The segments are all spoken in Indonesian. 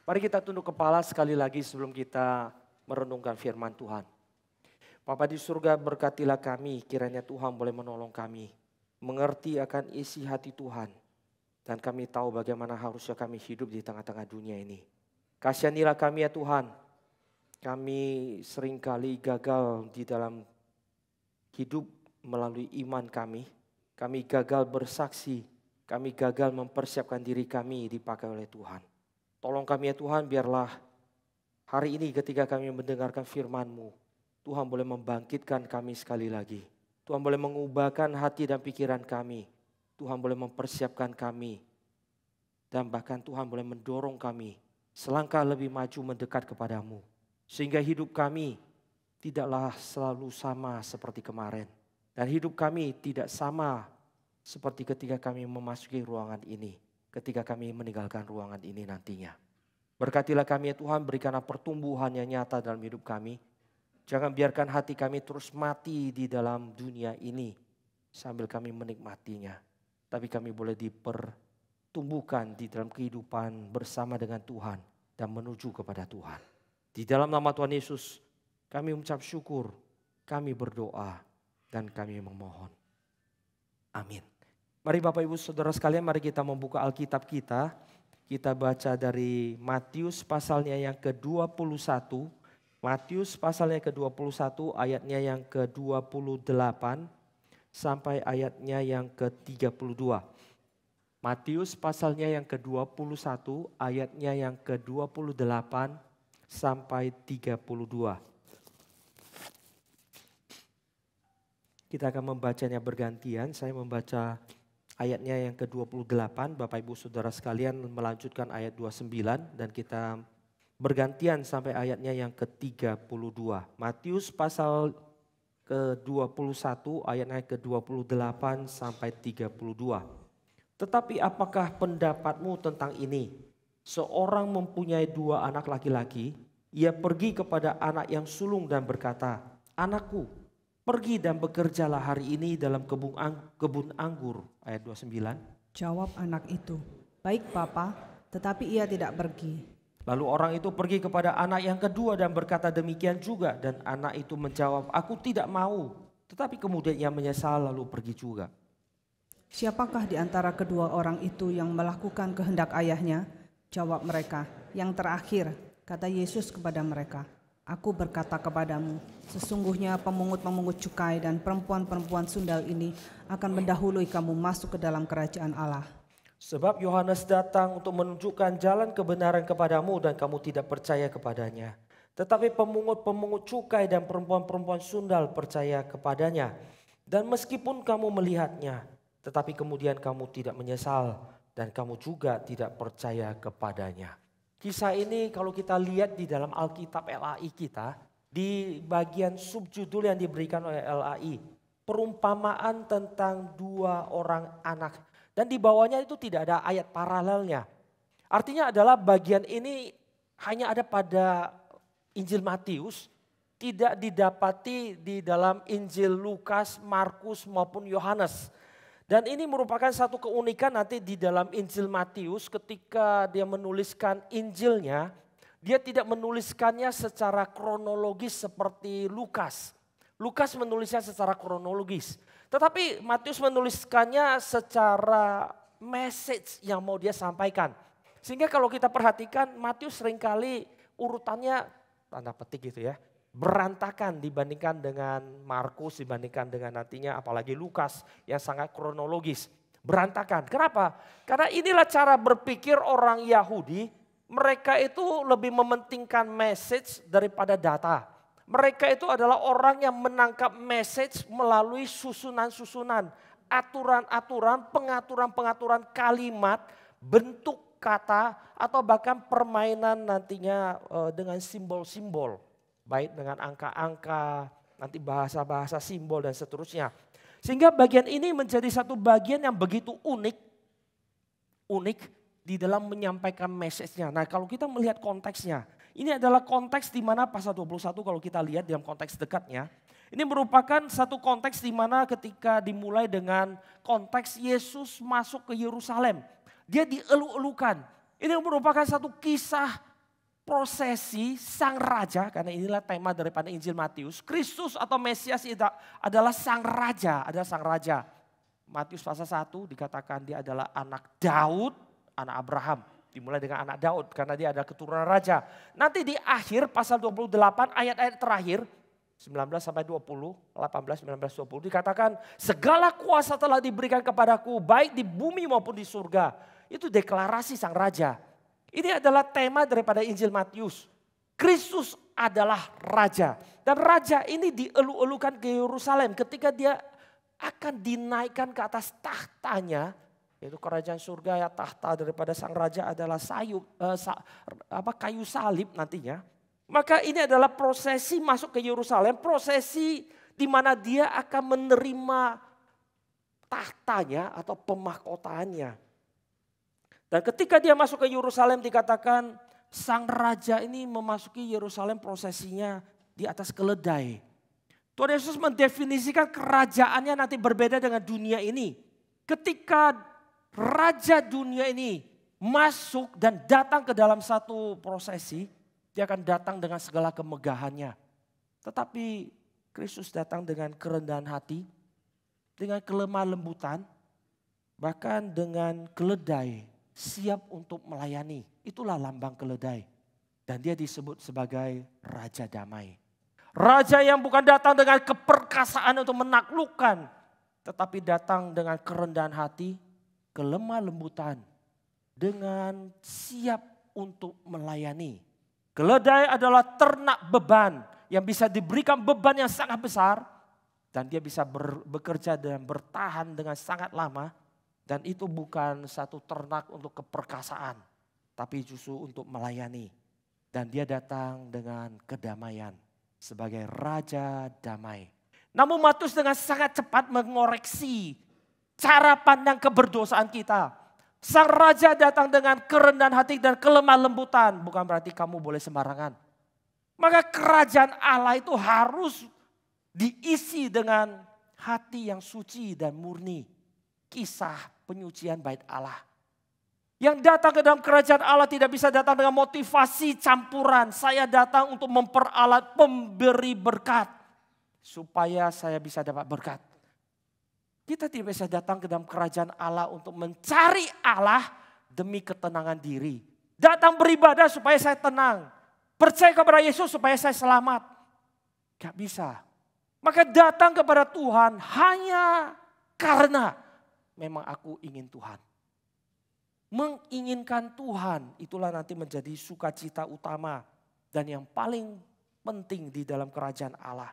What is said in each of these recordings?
Mari kita tunduk kepala sekali lagi sebelum kita merenungkan firman Tuhan. Bapa di surga, berkatilah kami, kiranya Tuhan boleh menolong kami mengerti akan isi hati Tuhan. Dan kami tahu bagaimana harusnya kami hidup di tengah-tengah dunia ini. Kasihanilah kami ya Tuhan. Kami seringkali gagal di dalam hidup melalui iman kami. Kami gagal bersaksi. Kami gagal mempersiapkan diri kami dipakai oleh Tuhan. Tolong kami ya Tuhan, biarlah hari ini ketika kami mendengarkan firman-Mu, Tuhan boleh membangkitkan kami sekali lagi. Tuhan boleh mengubahkan hati dan pikiran kami. Tuhan boleh mempersiapkan kami. Dan bahkan Tuhan boleh mendorong kami selangkah lebih maju mendekat kepadamu. Sehingga hidup kami tidaklah selalu sama seperti kemarin. Dan hidup kami tidak sama seperti ketika kami memasuki ruangan ini. Ketika kami meninggalkan ruangan ini nantinya. Berkatilah kami ya Tuhan, berikanlah pertumbuhan yang nyata dalam hidup kami. Jangan biarkan hati kami terus mati di dalam dunia ini sambil kami menikmatinya. Tapi kami boleh dipertumbuhkan di dalam kehidupan bersama dengan Tuhan dan menuju kepada Tuhan. Di dalam nama Tuhan Yesus kami mengucap syukur, kami berdoa dan kami memohon. Amin. Mari Bapak Ibu Saudara sekalian, mari kita membuka Alkitab kita. Kita baca dari Matius pasalnya yang ke-21. Matius pasalnya ke-21 ayatnya yang ke-28 sampai ayatnya yang ke-32. Matius pasalnya yang ke-21 ayatnya yang ke-28 sampai 32. Kita akan membacanya bergantian, saya membaca ayatnya yang ke-28, Bapak Ibu Saudara sekalian melanjutkan ayat 29 dan kita bergantian sampai ayatnya yang ke-32. Matius pasal ke-21 ayatnya ke-28 sampai 32. Tetapi apakah pendapatmu tentang ini? Seorang mempunyai 2 anak laki-laki, ia pergi kepada anak yang sulung dan berkata, "Anakku, pergi dan bekerjalah hari ini dalam kebun anggur." Ayat 29. Jawab anak itu, "Baik Bapa," tetapi ia tidak pergi. Lalu orang itu pergi kepada anak yang kedua dan berkata demikian juga. Dan anak itu menjawab, "Aku tidak mau." Tetapi kemudian ia menyesal lalu pergi juga. Siapakah di antara kedua orang itu yang melakukan kehendak ayahnya? Jawab mereka, "Yang terakhir." Kata Yesus kepada mereka, "Aku berkata kepadamu, sesungguhnya pemungut-pemungut cukai dan perempuan-perempuan sundal ini akan mendahului kamu masuk ke dalam kerajaan Allah. Sebab Yohanes datang untuk menunjukkan jalan kebenaran kepadamu dan kamu tidak percaya kepadanya. Tetapi pemungut-pemungut cukai dan perempuan-perempuan sundal percaya kepadanya. Dan meskipun kamu melihatnya, tetapi kemudian kamu tidak menyesal dan kamu juga tidak percaya kepadanya." Kisah ini kalau kita lihat di dalam Alkitab LAI kita, di bagian subjudul yang diberikan oleh LAI, perumpamaan tentang 2 orang anak. Dan di bawahnya itu tidak ada ayat paralelnya. Artinya adalah bagian ini hanya ada pada Injil Matius, tidak didapati di dalam Injil Lukas, Markus maupun Yohanes. Dan ini merupakan satu keunikan nanti di dalam Injil Matius ketika dia menuliskan Injilnya, dia tidak menuliskannya secara kronologis seperti Lukas. Lukas menulisnya secara kronologis. Tetapi Matius menuliskannya secara message yang mau dia sampaikan. Sehingga kalau kita perhatikan Matius seringkali urutannya tanda petik gitu ya, berantakan dibandingkan dengan Markus, dibandingkan dengan nantinya apalagi Lukas yang sangat kronologis. Berantakan. Kenapa? Karena inilah cara berpikir orang Yahudi. Mereka itu lebih mementingkan message daripada data. Mereka itu adalah orang yang menangkap message melalui susunan-susunan, aturan-aturan, pengaturan-pengaturan kalimat, bentuk kata, atau bahkan permainan nantinya dengan simbol-simbol. Baik dengan angka-angka, nanti bahasa-bahasa simbol dan seterusnya. Sehingga bagian ini menjadi satu bagian yang begitu unik di dalam menyampaikan message-nya. Nah kalau kita melihat konteksnya, ini adalah konteks di mana pasal 21 kalau kita lihat dalam konteks dekatnya. Ini merupakan satu konteks di mana ketika dimulai dengan konteks Yesus masuk ke Yerusalem. Dia dielu-elukan. Ini merupakan satu kisah prosesi sang raja, karena inilah tema daripada Injil Matius. Kristus atau Mesias adalah sang raja, adalah sang raja. Matius pasal 1 dikatakan dia adalah anak Daud, anak Abraham. Dimulai dengan anak Daud karena dia ada keturunan raja. Nanti di akhir pasal 28 ayat-ayat terakhir 19 sampai 20, 18, 19, 20 dikatakan segala kuasa telah diberikan kepadaku baik di bumi maupun di surga. Itu deklarasi sang raja. Ini adalah tema daripada Injil Matius. Kristus adalah raja. Dan raja ini dielu-elukan ke Yerusalem ketika dia akan dinaikkan ke atas tahtanya. Yaitu kerajaan surga ya, tahta daripada sang raja adalah kayu salib nantinya. Maka ini adalah prosesi masuk ke Yerusalem. Prosesi di mana dia akan menerima tahtanya atau pemahkotaannya. Dan ketika dia masuk ke Yerusalem dikatakan sang raja ini memasuki Yerusalem prosesinya di atas keledai. Tuhan Yesus mendefinisikan kerajaannya nanti berbeda dengan dunia ini. Ketika raja dunia ini masuk dan datang ke dalam satu prosesi, dia akan datang dengan segala kemegahannya. Tetapi Kristus datang dengan kerendahan hati, dengan kelemah lembutan, bahkan dengan keledai. Siap untuk melayani. Itulah lambang keledai. Dan dia disebut sebagai Raja Damai. Raja yang bukan datang dengan keperkasaan untuk menaklukkan. Tetapi datang dengan kerendahan hati, kelemah lembutan. Dengan siap untuk melayani. Keledai adalah ternak beban. Yang bisa diberikan beban yang sangat besar. Dan dia bisa bekerja dan bertahan dengan sangat lama. Dan itu bukan satu ternak untuk keperkasaan, tapi justru untuk melayani. Dan dia datang dengan kedamaian sebagai Raja Damai. Namun Matius dengan sangat cepat mengoreksi cara pandang keberdosaan kita. Sang Raja datang dengan kerendahan hati dan kelemah lembutan. Bukan berarti kamu boleh sembarangan. Maka kerajaan Allah itu harus diisi dengan hati yang suci dan murni. Kisah penyucian bait Allah. Yang datang ke dalam kerajaan Allah tidak bisa datang dengan motivasi campuran. Saya datang untuk memperalat pemberi berkat. Supaya saya bisa dapat berkat. Kita tidak bisa datang ke dalam kerajaan Allah untuk mencari Allah demi ketenangan diri. Datang beribadah supaya saya tenang. Percaya kepada Yesus supaya saya selamat. Gak bisa. Maka datang kepada Tuhan hanya karena memang aku ingin Tuhan. Menginginkan Tuhan itulah nanti menjadi sukacita utama. Dan yang paling penting di dalam kerajaan Allah.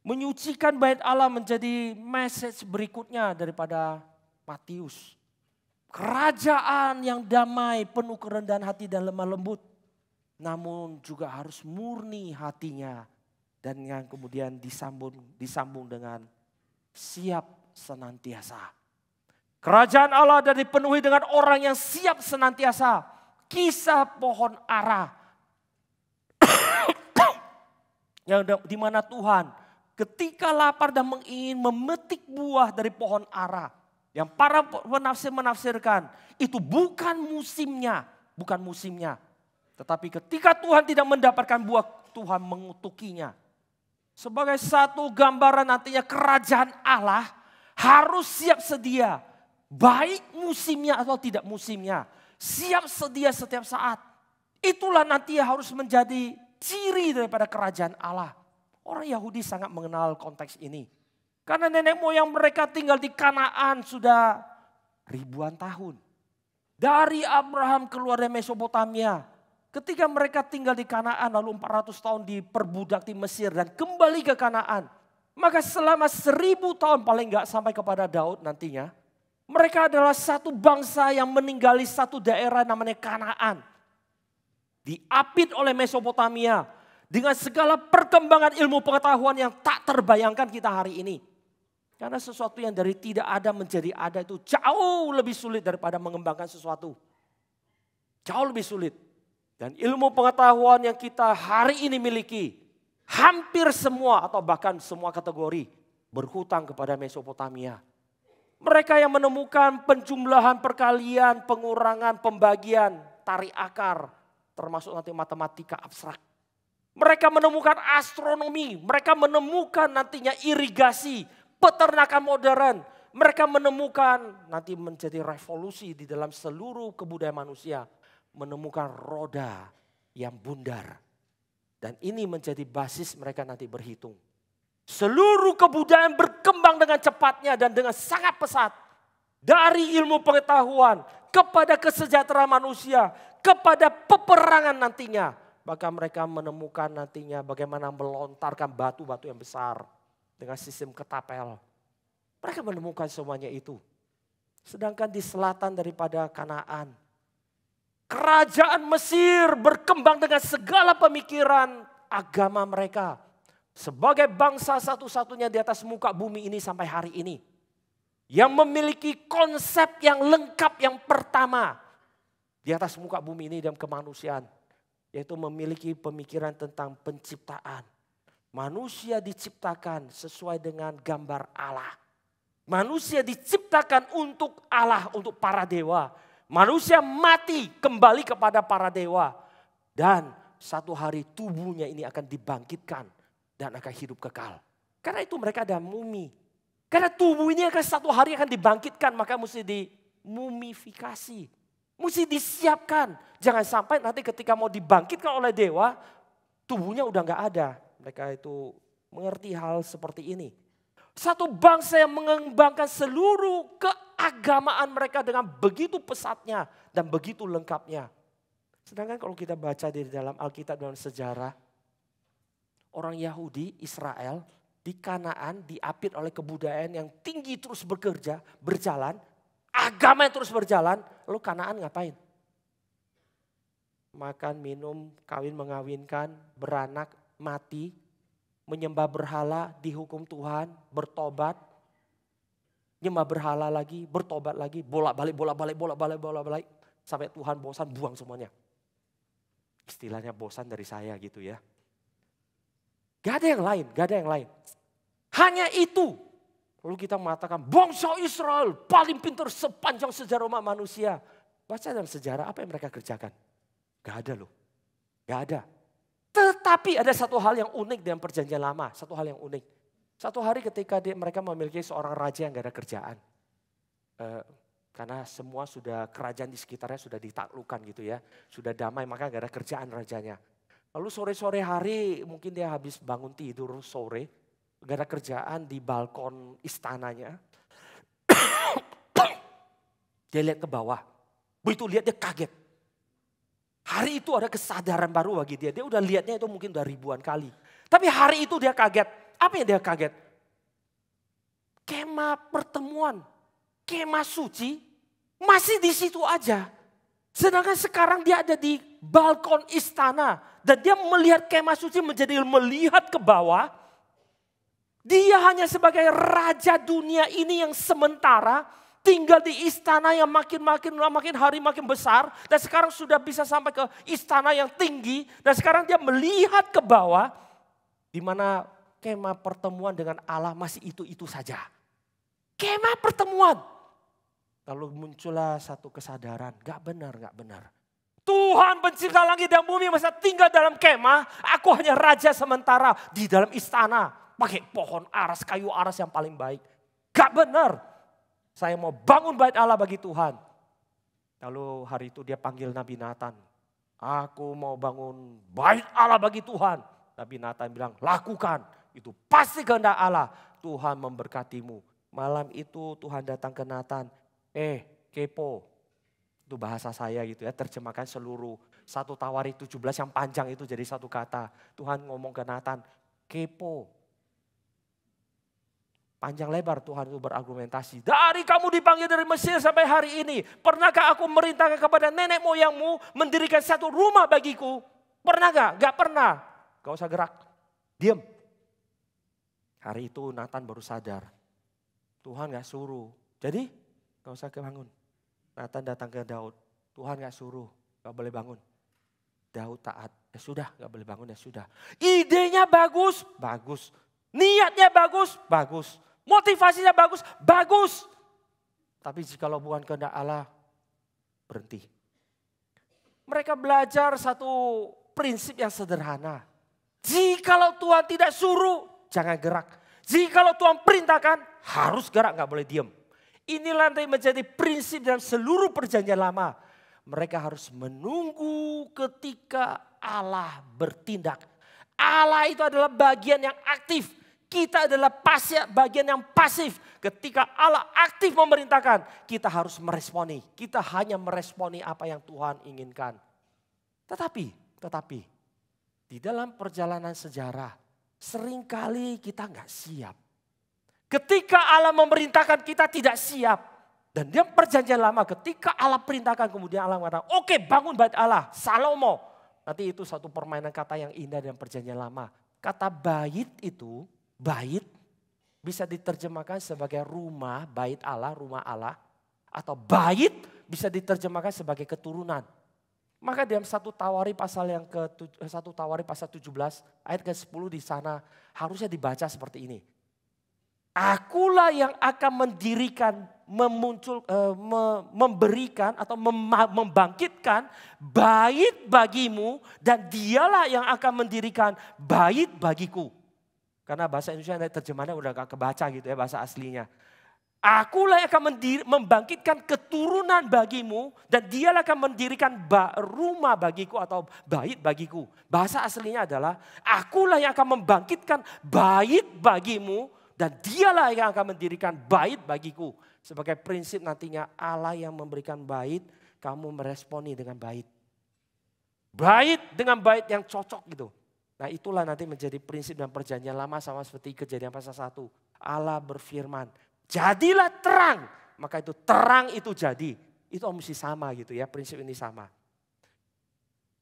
Menyucikan bait Allah menjadi message berikutnya daripada Matius. Kerajaan yang damai, penuh kerendahan hati dan lemah lembut. Namun juga harus murni hatinya. Dan yang kemudian disambung dengan siap senantiasa. Kerajaan Allah dan dipenuhi dengan orang yang siap senantiasa. Kisah pohon ara. Yang dimana Tuhan ketika lapar dan ingin memetik buah dari pohon ara. Yang para penafsir menafsirkan itu bukan musimnya. Bukan musimnya. Tetapi ketika Tuhan tidak mendapatkan buah, Tuhan mengutukinya. Sebagai satu gambaran nantinya kerajaan Allah harus siap sedia. Baik musimnya atau tidak musimnya. Siap sedia setiap saat. Itulah nanti harus menjadi ciri daripada kerajaan Allah. Orang Yahudi sangat mengenal konteks ini. Karena nenek moyang mereka tinggal di Kanaan sudah ribuan tahun. Dari Abraham keluar dari Mesopotamia. Ketika mereka tinggal di Kanaan lalu 400 tahun diperbudak di Mesir dan kembali ke Kanaan. Maka selama 1000 tahun paling enggak sampai kepada Daud nantinya. Mereka adalah satu bangsa yang meninggali satu daerah namanya Kanaan. Diapit oleh Mesopotamia. Dengan segala perkembangan ilmu pengetahuan yang tak terbayangkan kita hari ini. Karena sesuatu yang dari tidak ada menjadi ada itu jauh lebih sulit daripada mengembangkan sesuatu. Jauh lebih sulit. Dan ilmu pengetahuan yang kita hari ini miliki. Hampir semua atau bahkan semua kategori berhutang kepada Mesopotamia. Mereka yang menemukan penjumlahan, perkalian, pengurangan, pembagian, tarik akar. termasuk nanti matematika abstrak. Mereka menemukan astronomi, mereka menemukan nantinya irigasi, peternakan modern. Mereka menemukan nanti menjadi revolusi di dalam seluruh kebudayaan manusia. Menemukan roda yang bundar. Dan ini menjadi basis mereka nanti berhitung. Seluruh kebudayaan berkembang dengan cepatnya dan dengan sangat pesat. Dari ilmu pengetahuan kepada kesejahteraan manusia, kepada peperangan nantinya. Maka mereka menemukan nantinya bagaimana melontarkan batu-batu yang besar dengan sistem ketapel. Mereka menemukan semuanya itu. Sedangkan di selatan daripada Kanaan, kerajaan Mesir berkembang dengan segala pemikiran agama mereka. Sebagai bangsa satu-satunya di atas muka bumi ini sampai hari ini. Yang memiliki konsep yang lengkap yang pertama di atas muka bumi ini dalam kemanusiaan. Yaitu memiliki pemikiran tentang penciptaan. Manusia diciptakan sesuai dengan gambar Allah. Manusia diciptakan untuk Allah, untuk para dewa. Manusia mati kembali kepada para dewa. Dan satu hari tubuhnya ini akan dibangkitkan dan akan hidup kekal. Karena itu mereka ada mumi. Karena tubuh ini akan satu hari akan dibangkitkan, maka mesti dimumifikasi. Mesti disiapkan. Jangan sampai nanti ketika mau dibangkitkan oleh dewa, tubuhnya udah gak ada. Mereka itu mengerti hal seperti ini. Satu bangsa yang mengembangkan seluruh keagamaan mereka dengan begitu pesatnya dan begitu lengkapnya. Sedangkan kalau kita baca di dalam Alkitab dalam sejarah, orang Yahudi, Israel, di Kanaan diapit oleh kebudayaan yang tinggi terus bekerja, berjalan. Agama yang terus berjalan, lalu Kanaan ngapain? Makan, minum, kawin, mengawinkan, beranak, mati, menyembah berhala, dihukum Tuhan, bertobat. Nyembah berhala lagi, bertobat lagi, bolak-balik. Sampai Tuhan bosan, buang semuanya. Istilahnya bosan dari saya gitu ya. Gak ada yang lain. Hanya itu. Lalu kita mengatakan bangsa Israel paling pintar sepanjang sejarah umat manusia. Baca dalam sejarah apa yang mereka kerjakan. Gak ada loh. Gak ada. Tetapi ada satu hal yang unik dalam perjanjian lama. Satu hal yang unik. Satu hari ketika mereka memiliki seorang raja yang gak ada kerjaan. Karena semua sudah kerajaan di sekitarnya sudah ditaklukkan gitu ya. Sudah damai maka gak ada kerjaan rajanya. Lalu sore-sore hari mungkin dia habis bangun tidur sore. Gak ada kerjaan di balkon istananya. Dia lihat ke bawah. Begitu lihat dia kaget. Hari itu ada kesadaran baru bagi dia. Dia udah lihatnya itu mungkin udah ribuan kali. Tapi hari itu dia kaget. Apa yang dia kaget? Kemah pertemuan. Kemah suci masih di situ aja. Sedangkan sekarang dia ada di balkon istana. Dan dia melihat kemah suci menjadi melihat ke bawah. Dia hanya sebagai raja dunia ini yang sementara. Tinggal di istana yang makin hari makin besar. Dan sekarang sudah bisa sampai ke istana yang tinggi. Dan sekarang dia melihat ke bawah. Di mana kemah pertemuan dengan Allah masih itu-itu saja. Kemah pertemuan. Lalu muncullah satu kesadaran. Gak benar. Tuhan pencipta langit dan bumi masa tinggal dalam kemah. Aku hanya raja sementara di dalam istana. Pakai pohon aras, kayu aras yang paling baik. Gak benar. Saya mau bangun bait Allah bagi Tuhan. Lalu hari itu dia panggil Nabi Nathan. Aku mau bangun bait Allah bagi Tuhan. Nabi Nathan bilang lakukan. Itu pasti kehendak Allah. Tuhan memberkatimu. Malam itu Tuhan datang ke Nathan. Kepo. Itu bahasa saya gitu ya, terjemahkan seluruh 1 Tawarik 17 yang panjang itu jadi satu kata. Tuhan ngomong ke Nathan, kepo. Panjang lebar Tuhan itu berargumentasi. Dari kamu dipanggil dari Mesir sampai hari ini. Pernahkah aku merintahkan kepada nenek moyangmu mendirikan satu rumah bagiku? Pernah gak? Gak pernah. Gak usah gerak. Diam. Hari itu Nathan baru sadar. Tuhan gak suruh. Jadi gak usah kebangun. Nathan datang ke Daud. Tuhan gak suruh, gak boleh bangun. Daud taat. Ya sudah, gak boleh bangun, ya sudah. Idenya bagus, bagus. Niatnya bagus, bagus. Motivasinya bagus, bagus. Tapi jikalau bukan kehendak Allah, berhenti. mereka belajar satu prinsip yang sederhana. Jikalau Tuhan tidak suruh, jangan gerak. Jikalau Tuhan perintahkan, harus gerak, nggak boleh diam. Inilah yang menjadi prinsip dalam seluruh perjanjian lama. Mereka harus menunggu ketika Allah bertindak. Allah itu adalah bagian yang aktif. Kita adalah bagian yang pasif. Ketika Allah aktif memerintahkan, kita harus meresponi. Kita hanya meresponi apa yang Tuhan inginkan. Tetapi di dalam perjalanan sejarah, seringkali kita nggak siap. Ketika Allah memerintahkan kita tidak siap. Dan dia perjanjian lama ketika Allah perintahkan kemudian Allah mengatakan, oke, bangun bait Allah, Salomo. Nanti itu satu permainan kata yang indah dalam perjanjian lama. Kata bait itu, bait bisa diterjemahkan sebagai rumah, bait Allah, rumah Allah. Atau bait bisa diterjemahkan sebagai keturunan. Maka dalam 1 Tawari pasal 17 ayat ke-10 di sana harusnya dibaca seperti ini. Akulah yang akan mendirikan, memberikan atau membangkitkan bait bagimu dan dialah yang akan mendirikan bait bagiku. Karena bahasa Indonesia terjemahannya udah gak kebaca gitu ya bahasa aslinya. Akulah yang akan membangkitkan keturunan bagimu dan dialah akan mendirikan rumah bagiku atau bait bagiku. Bahasa aslinya adalah akulah yang akan membangkitkan bait bagimu dan dialah yang akan mendirikan bait bagiku. Sebagai prinsip nantinya Allah yang memberikan bait, kamu meresponi dengan bait. Bait dengan bait yang cocok gitu. Nah itulah nanti menjadi prinsip dan perjanjian lama sama seperti Kejadian pasal 1. Allah berfirman, jadilah terang. Maka itu terang itu jadi. Itu mesti sama gitu ya, prinsip ini sama.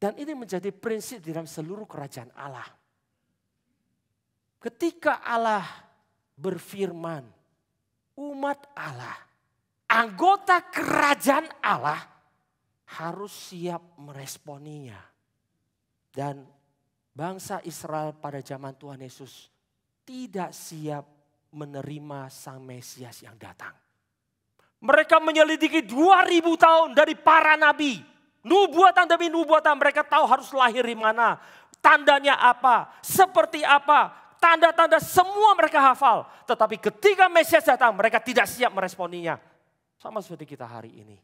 Dan ini menjadi prinsip di dalam seluruh kerajaan Allah. Ketika Allah berfirman, umat Allah, anggota kerajaan Allah harus siap meresponinya. Dan bangsa Israel pada zaman Tuhan Yesus tidak siap menerima Sang Mesias yang datang. Mereka menyelidiki 2000 tahun dari para nabi. Nubuatan demi nubuatan, mereka tahu harus lahir di mana. Tandanya apa, seperti apa. Tanda-tanda semua mereka hafal. Tetapi ketika Mesias datang mereka tidak siap meresponinya. Sama seperti kita hari ini.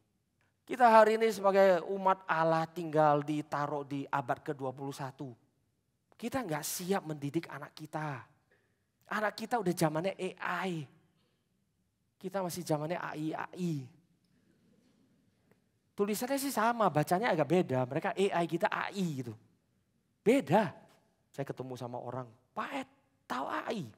Kita hari ini sebagai umat Allah tinggal ditaruh di abad ke-21. Kita nggak siap mendidik anak kita. Anak kita udah zamannya AI. Kita masih zamannya AI. Tulisannya sih sama, bacanya agak beda. Mereka AI, kita AI gitu. Beda. Saya ketemu sama orang, Pak Ed, tahu AI?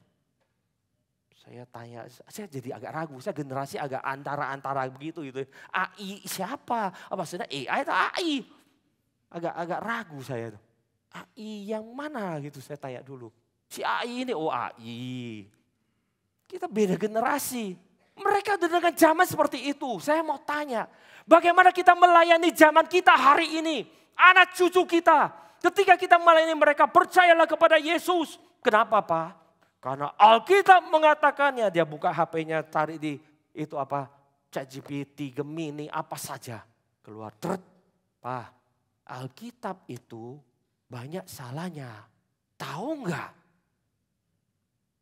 Saya tanya, saya jadi agak ragu. Saya generasi agak antara-antara begitu gitu. AI siapa? Maksudnya AI atau AI? Agak ragu saya. AI yang mana gitu saya tanya dulu. Si AI ini, oh AI. Kita beda generasi. Mereka udah dengan zaman seperti itu. Saya mau tanya, bagaimana kita melayani zaman kita hari ini? Anak cucu kita. Ketika kita melayani mereka, percayalah kepada Yesus. Kenapa Pak? Karena Alkitab mengatakannya, dia buka HP-nya, cari di itu apa, ChatGPT, Gemini, apa saja. Keluar, Pak, Alkitab itu banyak salahnya. Tahu enggak?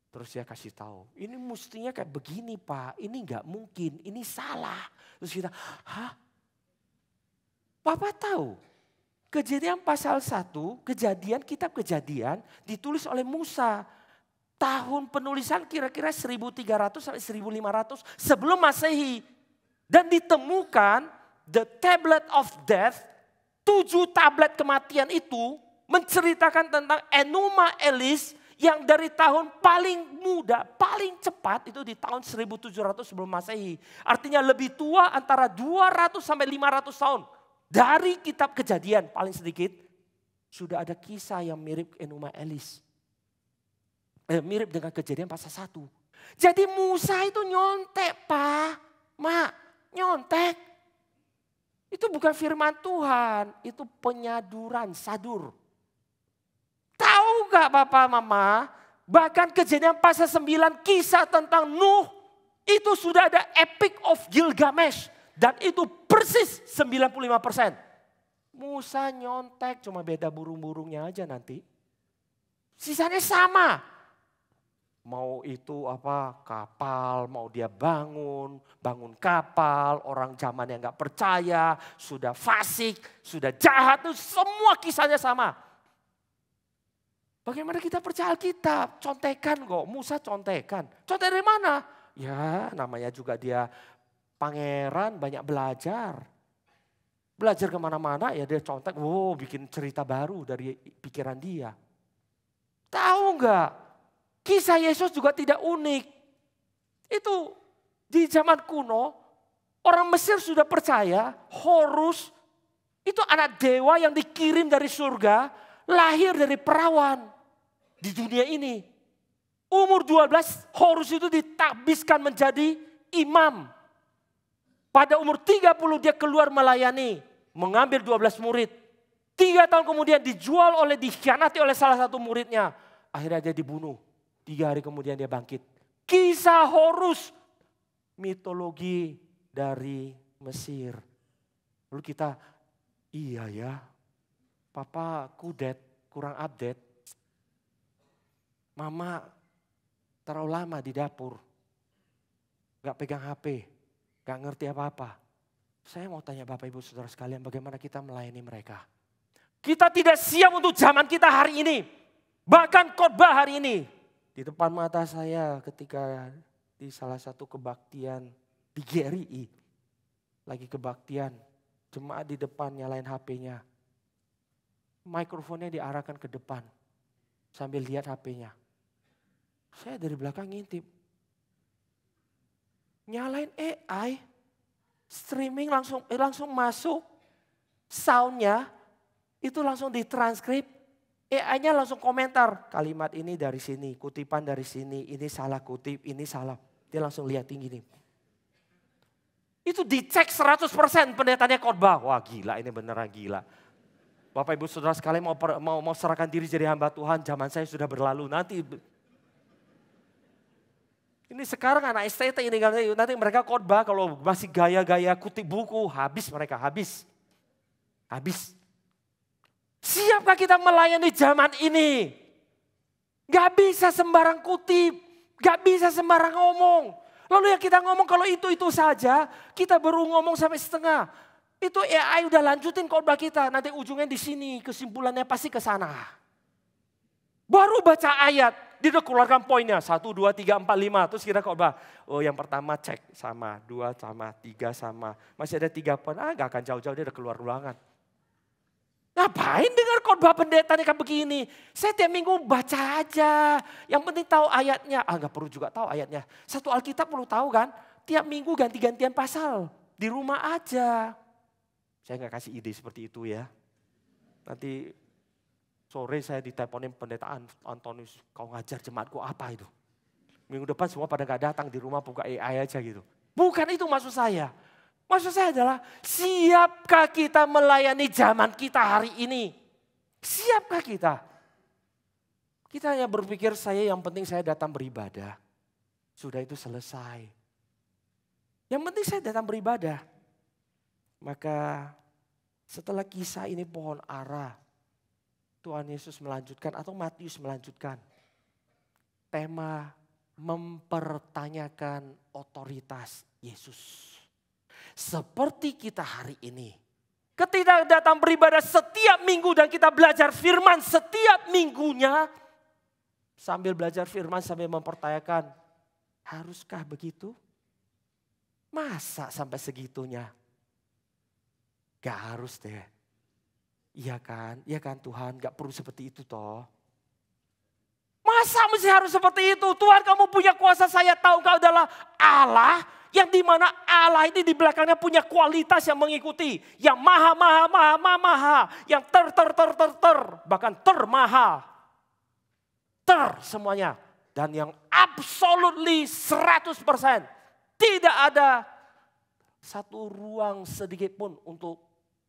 Terus dia kasih tahu, ini mestinya kayak begini Pak, ini enggak mungkin, ini salah. Terus kita, hah? Papa tahu, Kejadian pasal 1, kitab Kejadian ditulis oleh Musa. Tahun penulisan kira-kira 1300 sampai 1500 sebelum Masehi. Dan ditemukan the tablet of death, 7 tablet kematian itu menceritakan tentang Enuma Elis yang dari tahun paling muda, paling cepat itu di tahun 1700 sebelum Masehi. Artinya lebih tua antara 200 sampai 500 tahun. Dari kitab Kejadian paling sedikit sudah ada kisah yang mirip Enuma Elis. Mirip dengan Kejadian pasal 1. Jadi Musa itu nyontek Pak, Mak, nyontek. Itu bukan firman Tuhan, itu penyaduran, sadur. Tahu gak Bapak Mama, bahkan Kejadian pasal 9 kisah tentang Nuh, itu sudah ada Epic of Gilgamesh. Dan itu persis 95%. Musa nyontek, cuma beda burung-burungnya aja nanti. Sisanya sama. Mau itu kapal, mau dia bangun kapal, orang zaman yang gak percaya, sudah fasik, sudah jahat, itu semua kisahnya sama. Bagaimana kita percaya Alkitab? Contekan kok, Musa contekan. Contek dari mana? Ya namanya juga dia pangeran, banyak belajar. Belajar kemana-mana ya dia contek, bikin cerita baru dari pikiran dia. Tahu nggak? Kisah Yesus juga tidak unik. Itu di zaman kuno, orang Mesir sudah percaya Horus itu anak dewa yang dikirim dari surga, lahir dari perawan di dunia ini. Umur 12 Horus itu ditakbiskan menjadi imam. Pada umur 30 dia keluar melayani, mengambil 12 murid. 3 tahun kemudian dikhianati oleh salah satu muridnya. Akhirnya dia dibunuh. 3 hari kemudian dia bangkit. Kisah Horus, mitologi dari Mesir. Lalu kita, iya ya, papa kudet, kurang update. Mama terlalu lama di dapur, gak pegang HP, gak ngerti apa-apa. Saya mau tanya Bapak Ibu Saudara sekalian, bagaimana kita melayani mereka? Kita tidak siap untuk zaman kita hari ini. Bahkan khotbah hari ini. Di depan mata saya ketika di salah satu kebaktian di GRI. Lagi kebaktian, jemaat di depan nyalain HP-nya. Mikrofonnya diarahkan ke depan sambil lihat HP-nya. Saya dari belakang ngintip. Nyalain AI, streaming langsung masuk. Soundnya itu langsung ditranskrip. AI-nya langsung komentar, kalimat ini dari sini, kutipan dari sini, ini salah kutip, ini salah. Dia langsung lihat tinggi nih. Itu dicek 100% pendetanya khotbah. Wah gila, ini beneran gila. Bapak Ibu Saudara sekalian mau serahkan diri jadi hamba Tuhan, zaman saya sudah berlalu. Nanti ini sekarang anak STT ini, nanti mereka khotbah kalau masih gaya-gaya kutip buku, habis mereka, habis. Siapkah kita melayani zaman ini? Gak bisa sembarang kutip, gak bisa sembarang ngomong. Lalu yang kita ngomong kalau itu saja, kita baru ngomong sampai setengah. Itu AI udah lanjutin khotbah kita, nanti ujungnya di sini, kesimpulannya pasti ke sana. Baru baca ayat, dia udah keluarkan poinnya, 1, 2, 3, 4, 5, terus kita khotbah. Oh yang pertama cek sama, 2 sama, 3 sama, masih ada 3 poin, gak akan jauh-jauh dia udah keluar ruangan. Ngapain dengar khotbah pendeta nih kayak begini? Saya tiap minggu baca aja. Yang penting tahu ayatnya. Gak perlu juga tahu ayatnya. Satu Alkitab perlu tahu kan? Tiap minggu ganti-gantian pasal. Di rumah aja. Saya gak kasih ide seperti itu ya. Nanti sore saya diteleponin pendeta Antonius. Kau ngajar jemaatku apa itu? Minggu depan semua pada gak datang, di rumah buka AI aja gitu. Bukan itu maksud saya. Maksud saya adalah, siapkah kita melayani zaman kita hari ini? Siapkah kita? Kita hanya berpikir yang penting saya datang beribadah. Sudah itu selesai. Yang penting saya datang beribadah. Maka setelah kisah ini pohon ara, Tuhan Yesus melanjutkan atau Matius melanjutkan. Tema mempertanyakan otoritas Yesus. Seperti kita hari ini. Ketika datang beribadah setiap minggu dan kita belajar firman setiap minggunya. Sambil belajar firman sambil mempertanyakan. Haruskah begitu? Masa sampai segitunya? Gak harus deh. Iya kan Tuhan, gak perlu seperti itu toh. Masa mesti harus seperti itu? Tuhan kamu punya kuasa, saya tahu kau adalah Allah. Yang dimana Allah ini di belakangnya punya kualitas yang mengikuti. Yang maha. Yang bahkan termahal. Semuanya. Dan yang absolutely 100%. Tidak ada satu ruang sedikit pun untuk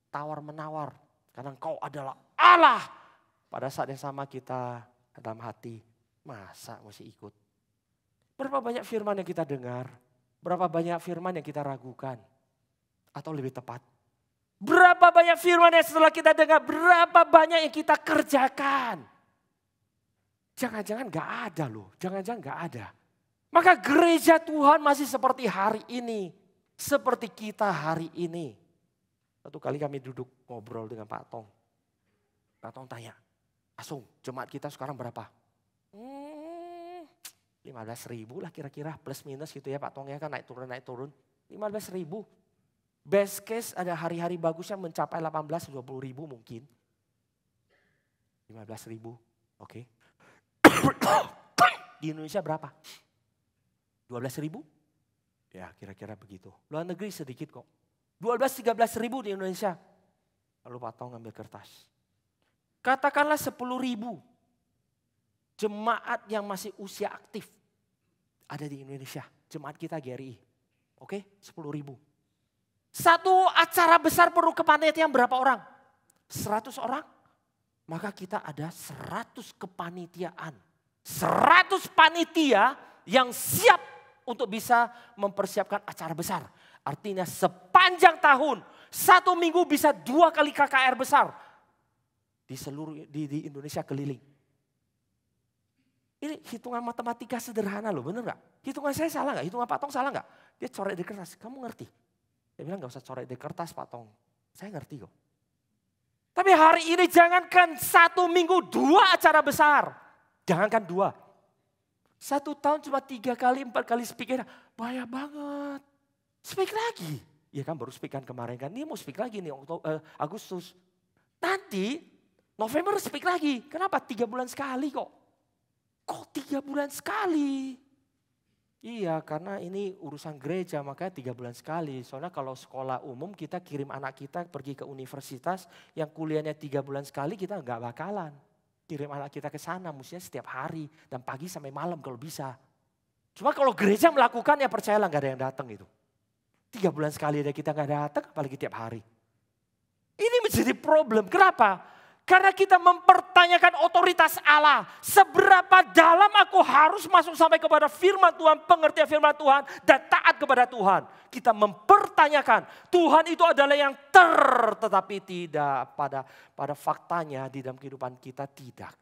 tawar-menawar. Karena engkau adalah Allah. Pada saat yang sama kita dalam hati. Masa mesti ikut? Berapa banyak firman yang kita dengar? Berapa banyak firman yang kita ragukan? Atau lebih tepat, Berapa banyak firman yang setelah kita dengar, berapa banyak yang kita kerjakan. Jangan-jangan gak ada loh, jangan-jangan gak ada. Maka gereja Tuhan masih seperti hari ini. Seperti kita hari ini. Satu kali kami duduk ngobrol dengan Pak Tong. Pak Tong tanya, Asung jemaat kita sekarang berapa? 15.000 lah kira-kira plus minus gitu ya Pak Tong ya kan naik turun. 15.000. Best case ada hari-hari bagusnya mencapai 18-20 ribu mungkin. 15.000, oke. Di Indonesia berapa? 12.000? Ya kira-kira begitu. Luar negeri sedikit kok. 12-13 ribu di Indonesia. Lalu Pak Tong ngambil kertas. Katakanlah 10.000 jemaat yang masih usia aktif ada di Indonesia. Jemaat kita GRI. Oke, 10.000. Satu acara besar perlu kepanitiaan berapa orang? 100 orang. Maka kita ada 100 kepanitiaan. 100 panitia yang siap untuk bisa mempersiapkan acara besar. Artinya sepanjang tahun, 1 minggu bisa 2 kali KKR besar. Di seluruh di Indonesia keliling. Ini hitungan matematika sederhana loh, bener gak? Hitungan saya salah gak? Hitungan Pak Tong salah gak? Dia coret di kertas, kamu ngerti? Dia bilang gak usah coret di kertas Pak Tong. Saya ngerti kok. Tapi hari ini jangankan 1 minggu 2 acara besar. Jangankan 2. 1 tahun cuma 3 kali, 4 kali speaker. Bahaya banget. Speak lagi. Ya kan baru speak kan kemarin kan. Ini mau speak lagi nih Agustus. Nanti November speak lagi. Kenapa? 3 bulan sekali kok. Kok 3 bulan sekali? Iya karena ini urusan gereja makanya 3 bulan sekali. Soalnya kalau sekolah umum kita kirim anak kita pergi ke universitas yang kuliahnya 3 bulan sekali kita nggak bakalan. Kirim anak kita ke sana mestinya setiap hari dan pagi sampai malam kalau bisa. Cuma kalau gereja melakukan ya percayalah nggak ada yang datang itu. 3 bulan sekali ada kita nggak datang apalagi tiap hari. Ini menjadi problem. Kenapa? Karena kita mempertanyakan otoritas Allah. Seberapa dalam aku harus masuk sampai kepada firman Tuhan, pengertian firman Tuhan, dan taat kepada Tuhan. Kita mempertanyakan Tuhan itu adalah yang tetapi tidak pada faktanya di dalam kehidupan kita tidak.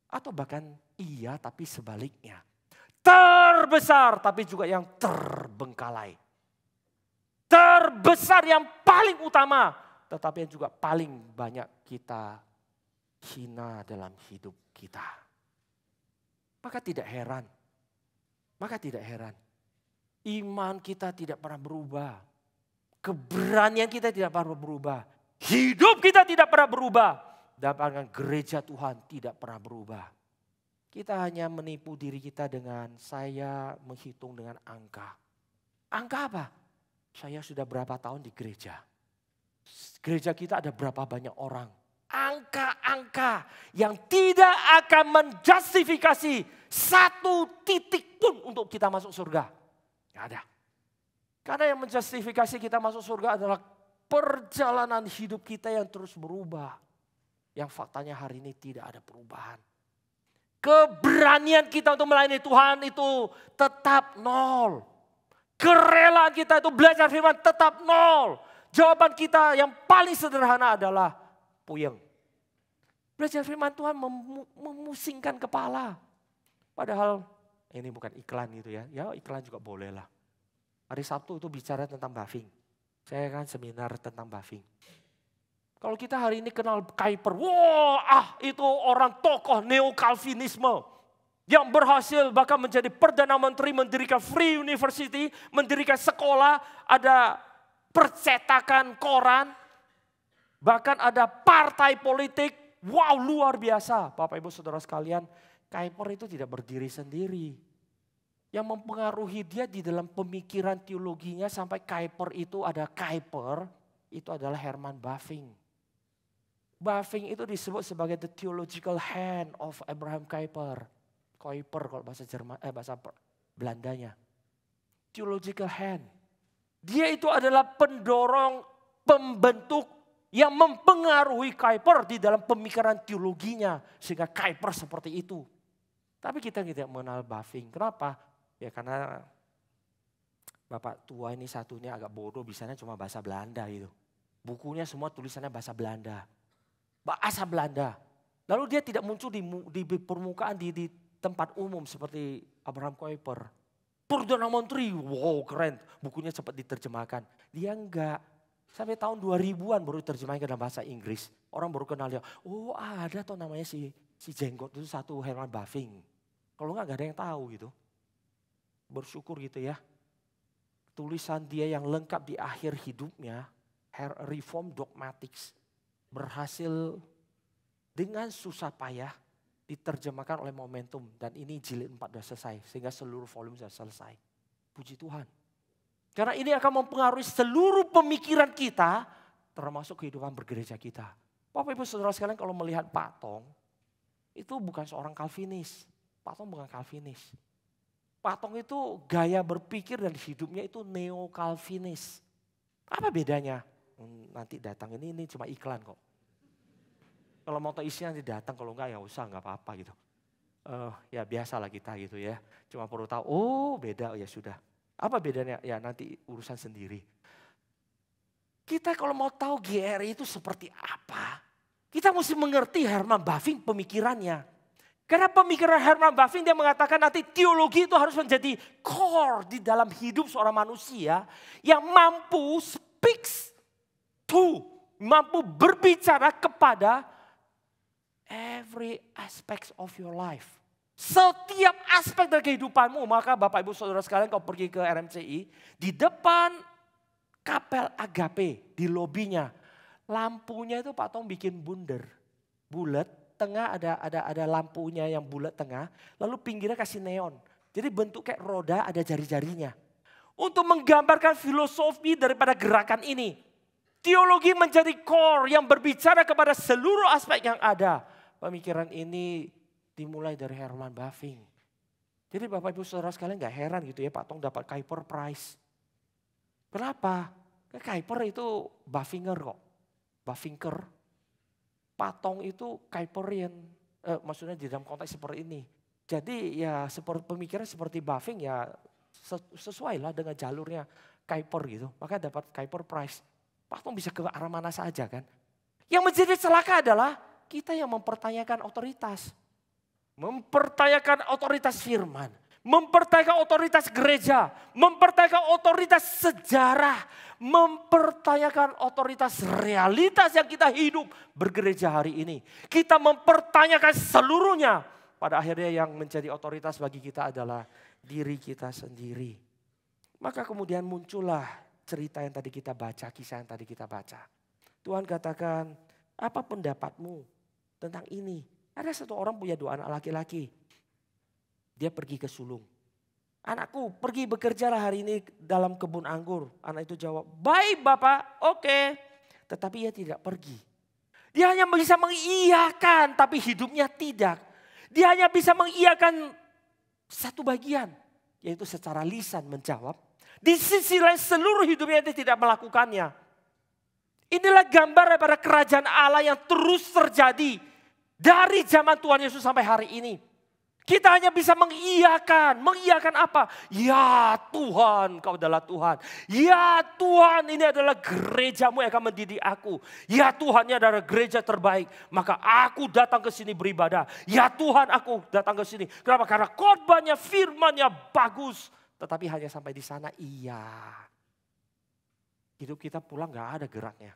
Atau bahkan iya tapi sebaliknya. Terbesar tapi juga yang terbengkalai. Terbesar yang paling utama tetapi yang juga paling banyak kita hina dalam hidup kita. Maka tidak heran. Iman kita tidak pernah berubah. Keberanian kita tidak pernah berubah. Hidup kita tidak pernah berubah. Dan bahkan gereja Tuhan tidak pernah berubah. Kita hanya menipu diri kita dengan saya menghitung dengan angka. Angka apa? Saya sudah berapa tahun di gereja. Gereja kita ada berapa banyak orang. Angka-angka yang tidak akan menjustifikasi 1 titik pun untuk kita masuk surga. Gak ada. Karena yang menjustifikasi kita masuk surga adalah perjalanan hidup kita yang terus berubah. Yang faktanya hari ini tidak ada perubahan. Keberanian kita untuk melayani Tuhan itu tetap 0. Kerelaan kita itu belajar firman tetap 0. Jawaban kita yang paling sederhana adalah puyeng. Belajar firman Tuhan memusingkan kepala. Padahal ini bukan iklan gitu ya. Ya iklan juga boleh lah. Hari Sabtu itu bicara tentang buffing. Saya kan seminar tentang buffing. Kalau kita hari ini kenal Kuyper. Wah itu orang tokoh neo-Calvinisme. Yang berhasil bahkan menjadi Perdana Menteri, mendirikan Free University, mendirikan sekolah, ada percetakan koran. Bahkan ada partai politik, wow luar biasa. Bapak Ibu Saudara sekalian, Kuyper itu tidak berdiri sendiri. Yang mempengaruhi dia di dalam pemikiran teologinya sampai Kuyper itu ada Kuyper, itu adalah Herman Bavinck. Bavinck itu disebut sebagai the theological hand of Abraham Kuyper. Kuyper kalau bahasa bahasa Belandanya. Theological hand. Dia itu adalah pendorong, pembentuk yang mempengaruhi Kuyper di dalam pemikiran teologinya. Sehingga Kuyper seperti itu. Tapi kita tidak mengenal Bavinck. Kenapa? Ya karena Bapak tua ini satunya agak bodoh, bisanya cuma bahasa Belanda gitu. Bukunya semua tulisannya bahasa Belanda. Bahasa Belanda. Lalu dia tidak muncul di permukaan di tempat umum seperti Abraham Kuyper. Perdana Menteri, wow keren. Bukunya cepat diterjemahkan. Dia enggak. Sampai tahun 2000-an baru diterjemahkan dalam bahasa Inggris. Orang baru kenal dia. Oh ada tuh namanya si jenggot itu satu Herman Bavinck. Kalau enggak ada yang tahu gitu. Bersyukur gitu ya. Tulisan dia yang lengkap di akhir hidupnya, Reform Dogmatics, berhasil dengan susah payah diterjemahkan oleh Momentum. Dan ini jilid 4 sudah selesai, sehingga seluruh volume sudah selesai. Puji Tuhan. Karena ini akan mempengaruhi seluruh pemikiran kita, termasuk kehidupan bergereja kita. Bapak Ibu Saudara sekalian, kalau melihat Pak Tong, itu bukan seorang Calvinis. Pak Tong bukan Calvinis. Pak Tong itu gaya berpikir dan hidupnya itu neo-Calvinis. Apa bedanya? Nanti datang ini cuma iklan kok. Kalau mau tahu isinya nanti datang, kalau enggak ya usah, enggak apa-apa gitu. Ya biasalah kita gitu ya. Cuma perlu tahu, oh beda, ya sudah. Apa bedanya? Ya nanti urusan sendiri. Kita kalau mau tahu GRI itu seperti apa, kita mesti mengerti Herman Bavinck pemikirannya. Karena pemikiran Herman Bavinck dia mengatakan nanti teologi itu harus menjadi core di dalam hidup seorang manusia yang mampu speaks to, mampu berbicara kepada every aspect of your life. Setiap aspek dari kehidupanmu. Maka Bapak Ibu Saudara sekalian kalau pergi ke RMCI, di depan Kapel Agape di lobinya, lampunya itu Pak Tong bikin bulat. Tengah ada lampunya yang bulat tengah, lalu pinggirnya kasih neon. Jadi bentuk kayak roda ada jari-jarinya. Untuk menggambarkan filosofi daripada gerakan ini. Teologi menjadi core yang berbicara kepada seluruh aspek yang ada. Pemikiran ini dimulai dari Herman Bavinck. Jadi Bapak Ibu Saudara sekalian gak heran gitu ya Pak Tong dapat Kuyper Prize. Kenapa? Kuyper itu Bavincker kok. Bavincker. Pak Tong itu Kuyperian, maksudnya di dalam konteks seperti ini. Jadi ya seperti pemikiran seperti Bavinck ya sesuai lah dengan jalurnya Kuyper gitu. Maka dapat Kuyper Prize. Pak Tong bisa ke arah mana saja kan. Yang menjadi celaka adalah kita yang mempertanyakan otoritas. Mempertanyakan otoritas firman. Mempertanyakan otoritas gereja, mempertanyakan otoritas sejarah, mempertanyakan otoritas realitas yang kita hidup bergereja hari ini. Kita mempertanyakan seluruhnya. Pada akhirnya yang menjadi otoritas bagi kita adalah diri kita sendiri. Maka kemudian muncullah cerita yang tadi kita baca, kisah yang tadi kita baca. Tuhan katakan, apa pendapatmu tentang ini? Ada satu orang punya 2 anak laki-laki. Dia pergi ke sulung. Anakku pergi bekerjalah hari ini dalam kebun anggur. Anak itu jawab, baik Bapak, oke. Tetapi ia tidak pergi. Dia hanya bisa mengiyakan tapi hidupnya tidak. Dia hanya bisa mengiyakan satu bagian. Yaitu secara lisan menjawab. Di sisi lain seluruh hidupnya dia tidak melakukannya. Inilah gambar daripada kerajaan Allah yang terus terjadi. Dari zaman Tuhan Yesus sampai hari ini. Kita hanya bisa mengiyakan. Mengiyakan apa? Ya Tuhan, kau adalah Tuhan. Ya Tuhan, ini adalah gerejamu yang akan mendidik aku. Ya Tuhan, ini adalah gereja terbaik. Maka aku datang ke sini beribadah. Ya Tuhan, aku datang ke sini. Kenapa? Karena khotbahnya, firmannya bagus. Tetapi hanya sampai di sana, iya. Hidup kita pulang gak ada geraknya.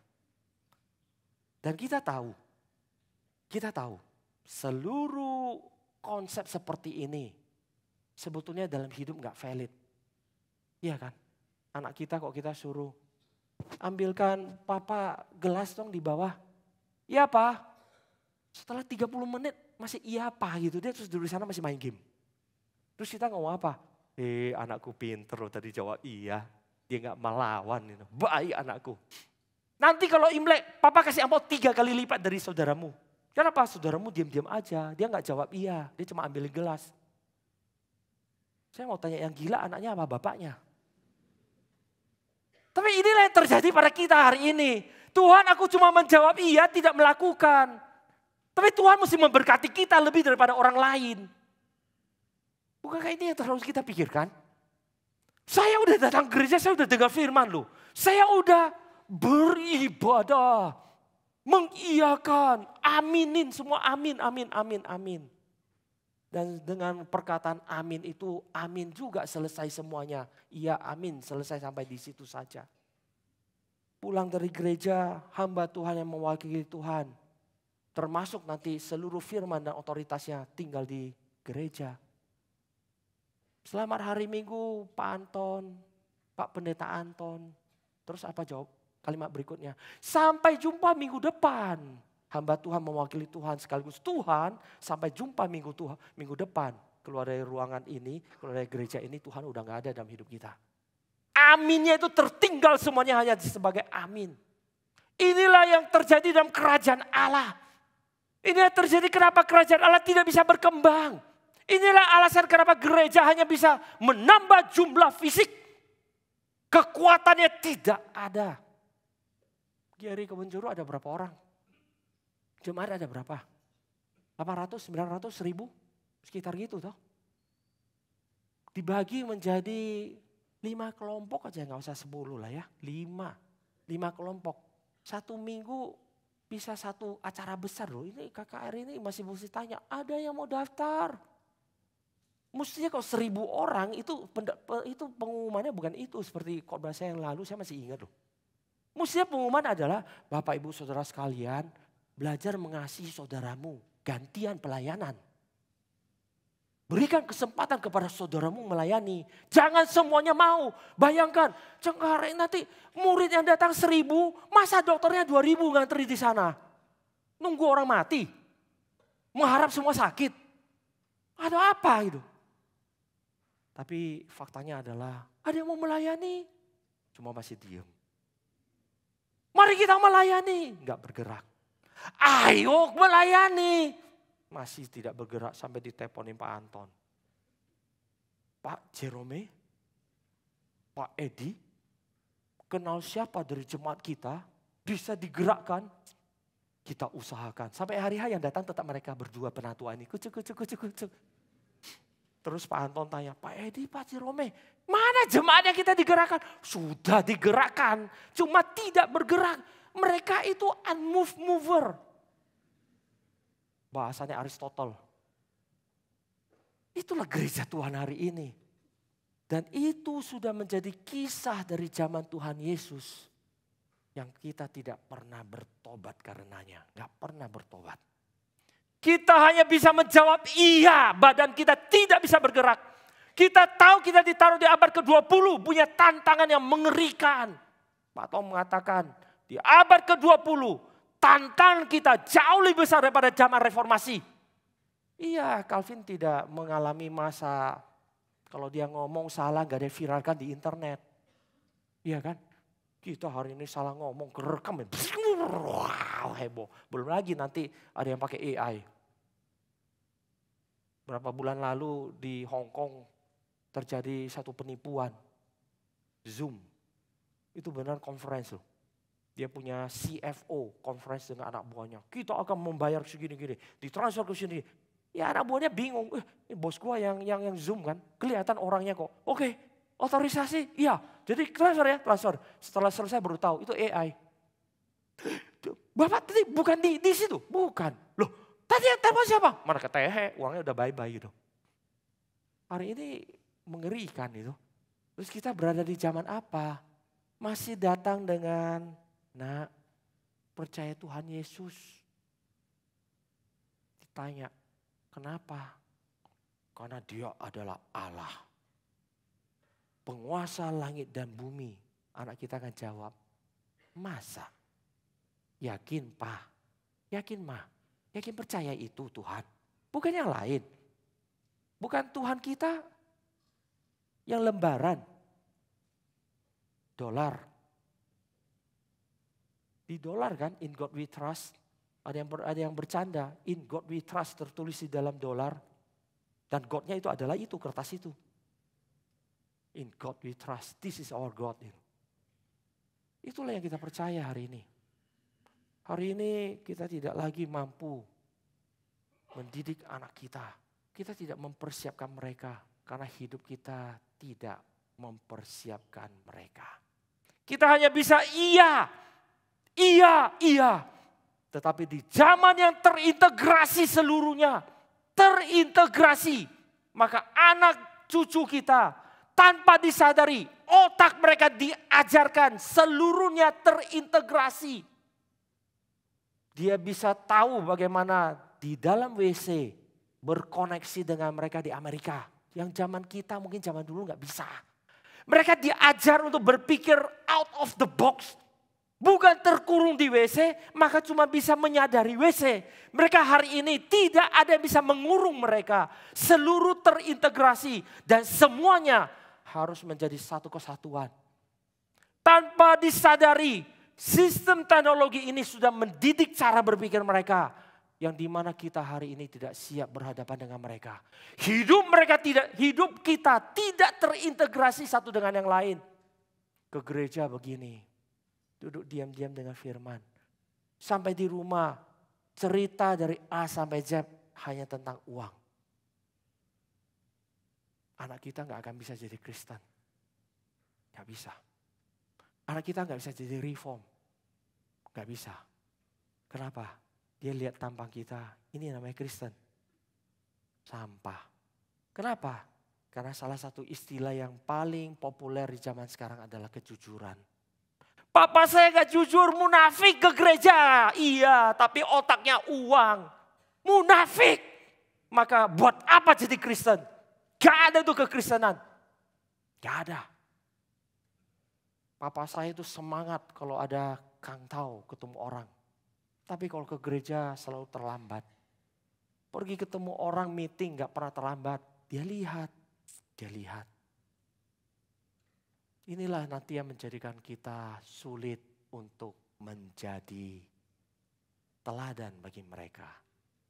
Dan kita tahu seluruh konsep seperti ini sebetulnya dalam hidup gak valid. Iya kan? Anak kita kok kita suruh ambilkan papa gelas dong di bawah. Iya Pak. Setelah 30 menit masih iya Pak gitu. Dia terus duduk di sana masih main game. Terus kita ngomong apa? Anakku pinter loh tadi jawab iya. Dia gak melawan. Gitu. Baik anakku. Nanti kalau Imlek papa kasih amplop 3 kali lipat dari saudaramu. Kenapa? Saudaramu diam-diam aja, dia gak jawab iya, dia cuma ambil gelas. Saya mau tanya yang gila anaknya apa bapaknya? Tapi inilah yang terjadi pada kita hari ini. Tuhan aku cuma menjawab iya, tidak melakukan. Tapi Tuhan mesti memberkati kita lebih daripada orang lain. Bukankah ini yang terus kita pikirkan? Saya udah datang gereja, saya udah dengar firman loh. Saya udah beribadah, mengiyakan, aminin semua, amin, amin, amin, amin. Dan dengan perkataan amin itu, amin juga selesai semuanya. Iya, amin, selesai sampai di situ saja. Pulang dari gereja, hamba Tuhan yang mewakili Tuhan. Termasuk nanti seluruh firman dan otoritasnya tinggal di gereja. Selamat hari Minggu Pak Anton, Pak Pendeta Anton. Terus apa jawab kalimat berikutnya? Sampai jumpa minggu depan. Hamba Tuhan mewakili Tuhan sekaligus Tuhan, sampai jumpa minggu depan. Keluar dari ruangan ini, keluar dari gereja ini, Tuhan udah gak ada dalam hidup kita. Aminnya itu tertinggal semuanya hanya sebagai amin. Inilah yang terjadi dalam kerajaan Allah. Inilah terjadi kenapa kerajaan Allah tidak bisa berkembang. Inilah alasan kenapa gereja hanya bisa menambah jumlah fisik. Kekuatannya tidak ada. Di Kebonjuru ada berapa orang? Jemaat ada berapa? 800, 900, 1000? Sekitar gitu toh. Dibagi menjadi 5 kelompok aja, gak usah 10 lah ya. 5 kelompok. 1 minggu bisa 1 acara besar loh. Ini KKR ini masih mesti tanya, ada yang mau daftar? Mestinya kalau 1000 orang itu pengumumannya bukan itu. Seperti khotbah saya yang lalu saya masih ingat loh. Mestinya pengumuman adalah Bapak Ibu Saudara sekalian belajar mengasihi saudaramu. Gantian pelayanan. Berikan kesempatan kepada saudaramu melayani. Jangan semuanya mau. Bayangkan, Cengkareng nanti murid yang datang 1000, masa dokternya 2000 ngantri di sana. Nunggu orang mati. Mengharap semua sakit. Ada apa itu? Tapi faktanya adalah ada yang mau melayani. Cuma masih diam. Mari kita melayani. Enggak bergerak. Ayo melayani. Masih tidak bergerak sampai diteleponin Pak Anton. Pak Jerome, Pak Edi, kenal siapa dari jemaat kita, bisa digerakkan, kita usahakan. Sampai hari yang datang tetap mereka berdua penatua ini. Kucuk. Terus Pak Anton tanya, Pak Edi, Pak Jerome, mana jemaat yang kita digerakkan? Sudah digerakkan, cuma tidak bergerak. Mereka itu unmoved mover. Bahasanya Aristotle. Itulah gereja Tuhan hari ini. Dan itu sudah menjadi kisah dari zaman Tuhan Yesus. Yang kita tidak pernah bertobat karenanya. Gak pernah bertobat. Kita hanya bisa menjawab iya, badan kita tidak bisa bergerak. Kita tahu kita ditaruh di abad ke-20, punya tantangan yang mengerikan. Pak Tom mengatakan, di abad ke-20, tantangan kita jauh lebih besar daripada zaman reformasi. Iya, Calvin tidak mengalami masa kalau dia ngomong salah gak ada yang viralkan di internet. Iya kan? Kita hari ini salah ngomong, kerekam, wow, heboh. Belum lagi nanti ada yang pakai AI. Berapa bulan lalu di Hong Kong terjadi satu penipuan. Zoom. Itu benar conference loh. Dia punya CFO, conference dengan anak buahnya. Kita akan membayar segini-gini, ditransfer ke sini. Ya anak buahnya bingung, ini bos gua yang Zoom kan, kelihatan orangnya kok. Oke, otorisasi, iya. Jadi transfer ya, transfer. Setelah selesai baru tahu, itu AI. Bapak tadi bukan di situ, bukan. Loh, tadi yang telepon siapa? Mana ketehe, uangnya udah bye-bye gitu. Hari ini mengerikan itu. Terus kita berada di zaman apa? Masih datang dengan nak, percaya Tuhan Yesus. Ditanya, kenapa? Karena dia adalah Allah. Penguasa langit dan bumi. Anak kita akan jawab, masa? Yakin Pak? Yakin Ma? Yakin percaya itu Tuhan? Bukan yang lain. Bukan Tuhan kita yang lembaran. Dolar. Di dolar kan, in God we trust. Ada yang bercanda, in God we trust tertulis di dalam dolar. Dan God-nya itu adalah itu, kertas itu. In God we trust, this is our God. Itulah yang kita percaya hari ini. Hari ini kita tidak lagi mampu mendidik anak kita. Kita tidak mempersiapkan mereka karena hidup kita tidak mempersiapkan mereka. Kita hanya bisa iya, iya. Tetapi di zaman yang terintegrasi seluruhnya, terintegrasi, maka anak cucu kita tanpa disadari, otak mereka diajarkan seluruhnya terintegrasi. Dia bisa tahu bagaimana di dalam WC berkoneksi dengan mereka di Amerika. Yang zaman kita mungkin zaman dulu nggak bisa. Mereka diajar untuk berpikir out of the box. Bukan terkurung di WC, maka cuma bisa menyadari WC. Mereka hari ini tidak ada yang bisa mengurung mereka. Seluruh terintegrasi dan semuanya harus menjadi satu kesatuan. Tanpa disadari, sistem teknologi ini sudah mendidik cara berpikir mereka. Yang dimana kita hari ini tidak siap berhadapan dengan mereka. Hidup kita tidak terintegrasi satu dengan yang lain. Ke gereja begini, duduk diam-diam dengan firman. Sampai di rumah, cerita dari A sampai Z hanya tentang uang. Anak kita gak akan bisa jadi Kristen. Gak bisa. Anak kita gak bisa jadi reform. Gak bisa. Kenapa? Dia lihat tampang kita, ini namanya Kristen. Sampah. Kenapa? Karena salah satu istilah yang paling populer di zaman sekarang adalah kejujuran. Papa saya gak jujur, munafik ke gereja. Iya, tapi otaknya uang. Munafik. Maka buat apa jadi Kristen? Gak ada tuh kekristenan. Gak ada. Papa saya itu semangat kalau ada kangtau ketemu orang. Tapi kalau ke gereja selalu terlambat. Pergi ketemu orang meeting gak pernah terlambat. Dia lihat. Inilah nanti yang menjadikan kita sulit untuk menjadi teladan bagi mereka.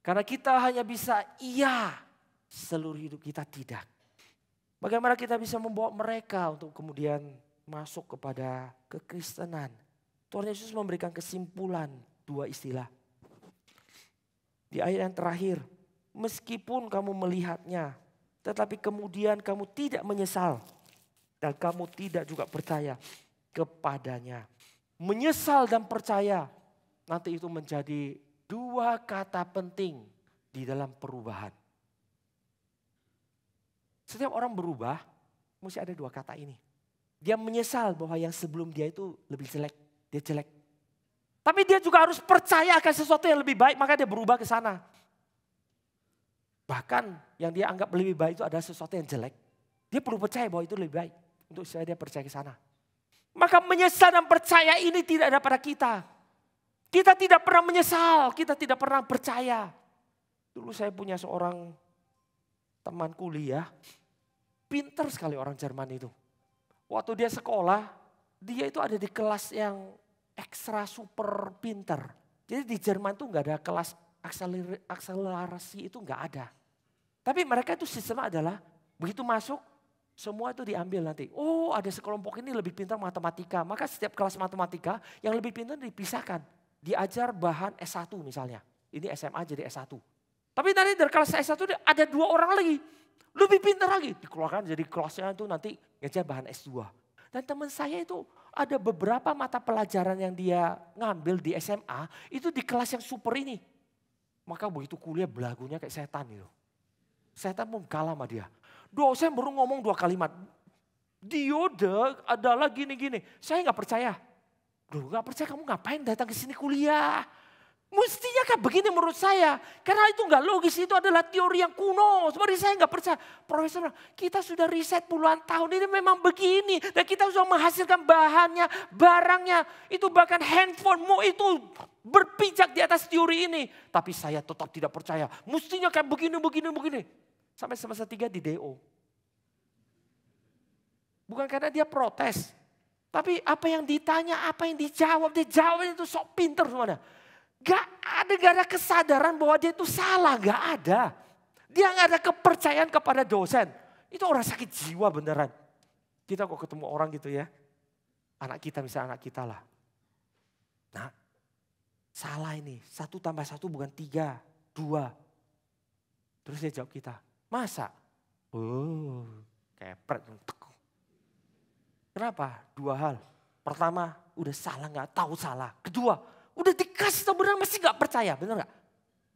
Karena kita hanya bisa iya, seluruh hidup kita tidak. Bagaimana kita bisa membawa mereka untuk kemudian masuk kepada kekristenan. Tuhan Yesus memberikan kesimpulan 2 istilah. Di ayat yang terakhir, meskipun kamu melihatnya, tetapi kemudian kamu tidak menyesal. Dan kamu tidak juga percaya kepadanya. Menyesal dan percaya, nanti itu menjadi 2 kata penting di dalam perubahan. Setiap orang berubah, mesti ada 2 kata ini. Dia menyesal bahwa yang sebelum dia itu lebih jelek, dia jelek. Tapi dia juga harus percaya akan sesuatu yang lebih baik, maka dia berubah ke sana. Bahkan yang dia anggap lebih baik itu adalah sesuatu yang jelek. Dia perlu percaya bahwa itu lebih baik. Untuk supaya dia percaya ke sana. Maka menyesal dan percaya ini tidak ada pada kita. Kita tidak pernah menyesal, kita tidak pernah percaya. Dulu saya punya seorang teman kuliah, pintar sekali orang Jerman itu. Waktu dia sekolah, dia itu ada di kelas yang ekstra super pintar. Jadi di Jerman tuh nggak ada kelas akselerasi itu nggak ada. Tapi mereka itu sistemnya adalah begitu masuk semua itu diambil nanti. Oh ada sekelompok ini lebih pintar matematika. Maka setiap kelas matematika yang lebih pintar dipisahkan. Diajar bahan S1 misalnya. Ini SMA jadi S1. Tapi nanti dari kelas S1 ada 2 orang lagi. Lebih pintar lagi. Dikeluarkan jadi kelasnya itu nanti ngajar bahan S2. Dan teman saya itu ada beberapa mata pelajaran yang dia ngambil di SMA. Itu di kelas yang super ini. Maka begitu kuliah belagunya kayak setan gitu. Setan pun kalah sama dia. Dosen baru ngomong 2 kalimat. Diode adalah gini-gini. Saya gak percaya. Loh gak percaya kamu ngapain datang ke sini kuliah? Mestinya kan begini menurut saya. Karena itu gak logis, itu adalah teori yang kuno. Seperti saya gak percaya. Profesor bilang, kita sudah riset puluhan tahun ini memang begini. Dan kita sudah menghasilkan bahannya, barangnya. Itu bahkan handphonemu itu berpijak di atas teori ini. Tapi saya tetap tidak percaya. Mestinya kayak begini. Sampai semester 3 di DO. Bukan karena dia protes. Tapi apa yang ditanya, apa yang dijawab. Dia jawab itu sok pinter semuanya. Gak ada kesadaran bahwa dia itu salah, gak ada. Dia gak ada kepercayaan kepada dosen. Itu orang sakit jiwa beneran. Kita kok ketemu orang gitu ya. Anak kita misalnya anak kita lah. Nah salah ini, 1 tambah 1 bukan 3, 2. Terus dia jawab kita, masa? Oh kepret. Kenapa? 2 hal. Pertama, udah salah nggak tahu salah. Kedua, udah dikasih tahu benar masih nggak percaya, benar nggak?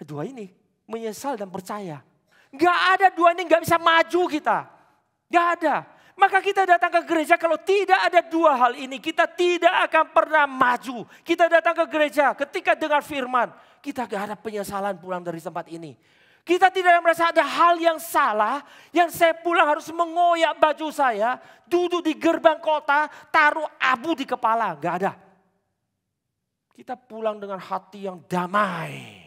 Kedua ini, menyesal dan percaya. Nggak ada dua ini nggak bisa maju kita. Nggak ada. Maka kita datang ke gereja kalau tidak ada dua hal ini, kita tidak akan pernah maju. Kita datang ke gereja ketika dengar firman, kita gak ada penyesalan pulang dari tempat ini. Kita tidak merasa ada hal yang salah, yang saya pulang harus mengoyak baju saya, duduk di gerbang kota, taruh abu di kepala, gak ada. Kita pulang dengan hati yang damai.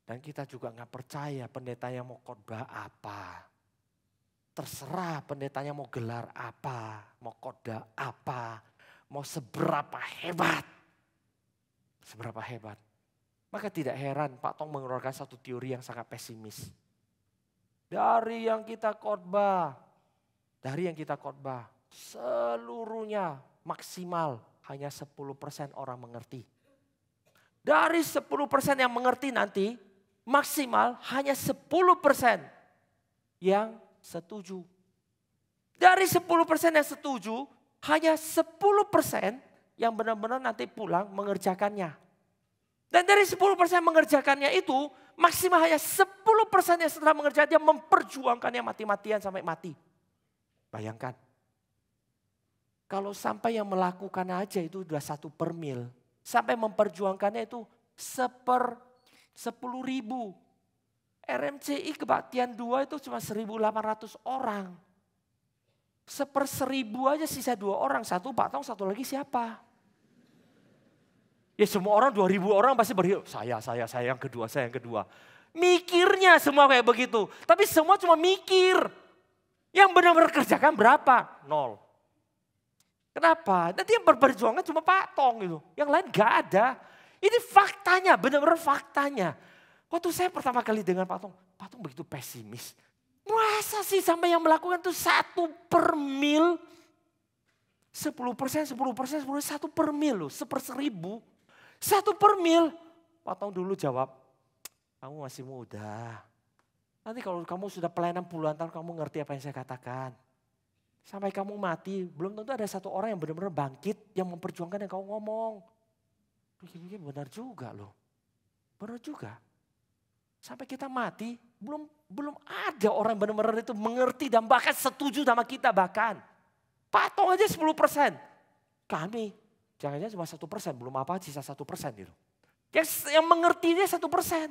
Dan kita juga gak percaya pendeta yang mau khotbah apa. Terserah pendetanya mau gelar apa, mau khotbah apa, mau seberapa hebat. Seberapa hebat. Maka tidak heran Pak Tong mengeluarkan satu teori yang sangat pesimis. Dari yang kita khotbah, seluruhnya maksimal hanya 10% orang mengerti. Dari 10% yang mengerti nanti, maksimal hanya 10% yang setuju. Dari 10% yang setuju, hanya 10% yang benar-benar nanti pulang mengerjakannya. Dan dari 10% mengerjakannya itu, maksimal hanya 10% yang setelah mengerjakannya memperjuangkannya mati-matian sampai mati. Bayangkan. Kalau sampai yang melakukan aja itu udah 1 per mil. Sampai memperjuangkannya itu 10.000. RMCI kebaktian 2 itu cuma 1.800 orang. 1/1000 aja sisa 2 orang. Satu Pak Tong, satu lagi siapa? Ya semua orang 2.000 orang pasti berhidup. Saya yang kedua. Mikirnya semua kayak begitu. Tapi semua cuma mikir. Yang benar-benar kerjakan berapa? 0. Kenapa? Nanti yang berperjuangan cuma Pak Tong gitu. Yang lain gak ada. Ini faktanya, benar-benar faktanya. Waktu saya pertama kali dengar Pak Tong begitu pesimis. Masa sih sampai yang melakukan itu 1 per mil? 10%, 1 per mil loh, 1/1000. 1 per mil. Pak Tong dulu jawab, kamu masih muda. Nanti kalau kamu sudah pelayanan puluhan tahun kamu ngerti apa yang saya katakan. Sampai kamu mati, belum tentu ada 1 orang yang benar-benar bangkit yang memperjuangkan yang kamu ngomong. Pikir-pikir benar juga loh. Benar juga. Sampai kita mati, belum ada orang benar-benar itu mengerti dan bahkan setuju sama kita bahkan. Pak Tong aja 10%. Kami, jangan-jangan cuma 1%, belum apa sisa 1% gitu. Yang mengertinya 1%.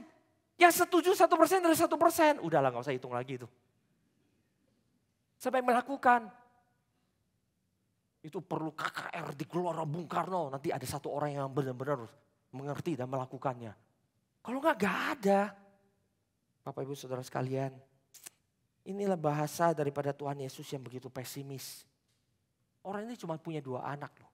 Yang setuju 1% dari 1%. Udahlah gak usah hitung lagi itu. Sampai melakukan. Itu perlu KKR di Gelora Bung Karno. Nanti ada 1 orang yang benar-benar mengerti dan melakukannya. Kalau gak ada. Bapak Ibu Saudara sekalian, inilah bahasa daripada Tuhan Yesus yang begitu pesimis. Orang ini cuma punya 2 anak loh.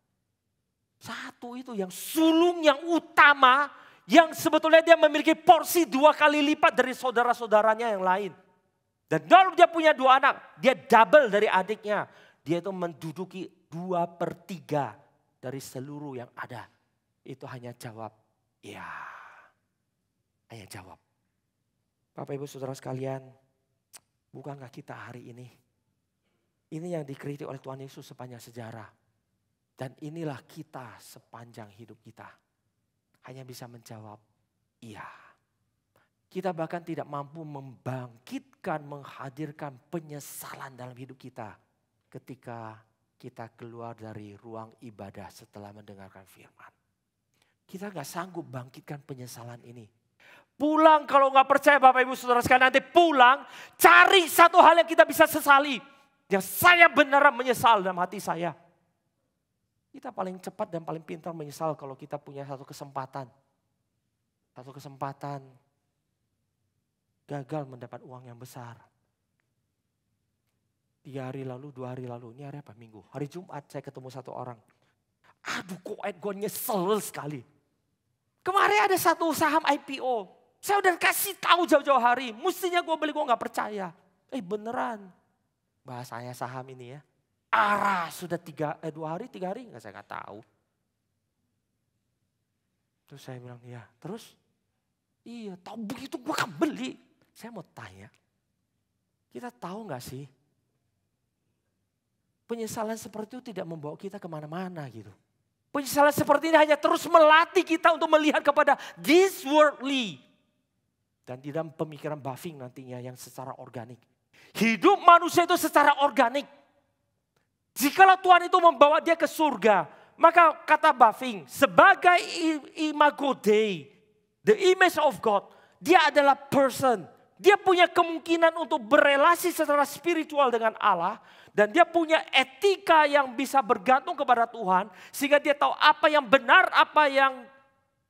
Satu itu yang sulung yang utama, yang sebetulnya dia memiliki porsi 2 kali lipat dari saudara-saudaranya yang lain. Dan kalau dia punya 2 anak, dia double dari adiknya. Dia itu menduduki 2/3 dari seluruh yang ada. Itu hanya jawab, ya. Hanya jawab. Bapak Ibu Saudara sekalian, bukankah kita hari ini yang dikritik oleh Tuhan Yesus sepanjang sejarah. Dan inilah kita sepanjang hidup kita. Hanya bisa menjawab, iya. Kita bahkan tidak mampu membangkitkan, menghadirkan penyesalan dalam hidup kita. Ketika kita keluar dari ruang ibadah setelah mendengarkan firman. Kita gak sanggup bangkitkan penyesalan ini. Pulang kalau gak percaya Bapak Ibu Saudara sekalian, nanti pulang cari satu hal yang kita bisa sesali. Yang saya beneran menyesal dalam hati saya. Kita paling cepat dan paling pintar menyesal kalau kita punya satu kesempatan. Satu kesempatan gagal mendapat uang yang besar. 3 hari lalu, 2 hari lalu, ini hari apa? Minggu. Hari Jumat saya ketemu satu orang. Aduh kok gue nyesel sekali. Kemarin ada satu saham IPO. Saya udah kasih tahu jauh-jauh hari. Mestinya gue beli, gue gak percaya. Beneran. Bahasanya saham ini ya. Arah sudah 2 hari, 3 hari. Saya gak tahu. Terus saya bilang, ya terus? Iya tahu begitu gue kan beli. Saya mau tanya. Kita tahu gak sih? penyesalan seperti itu tidak membawa kita kemana-mana gitu. Penyesalan seperti ini hanya terus melatih kita untuk melihat kepada this worldly. Dan di dalam pemikiran Bavinck nantinya yang secara organik. Hidup manusia itu secara organik. Jikalau Tuhan itu membawa dia ke surga, maka kata Bavinck, sebagai imago Dei, the image of God, dia adalah person. Dia punya kemungkinan untuk berelasi secara spiritual dengan Allah. Dan dia punya etika yang bisa bergantung kepada Tuhan. Sehingga dia tahu apa yang benar, apa yang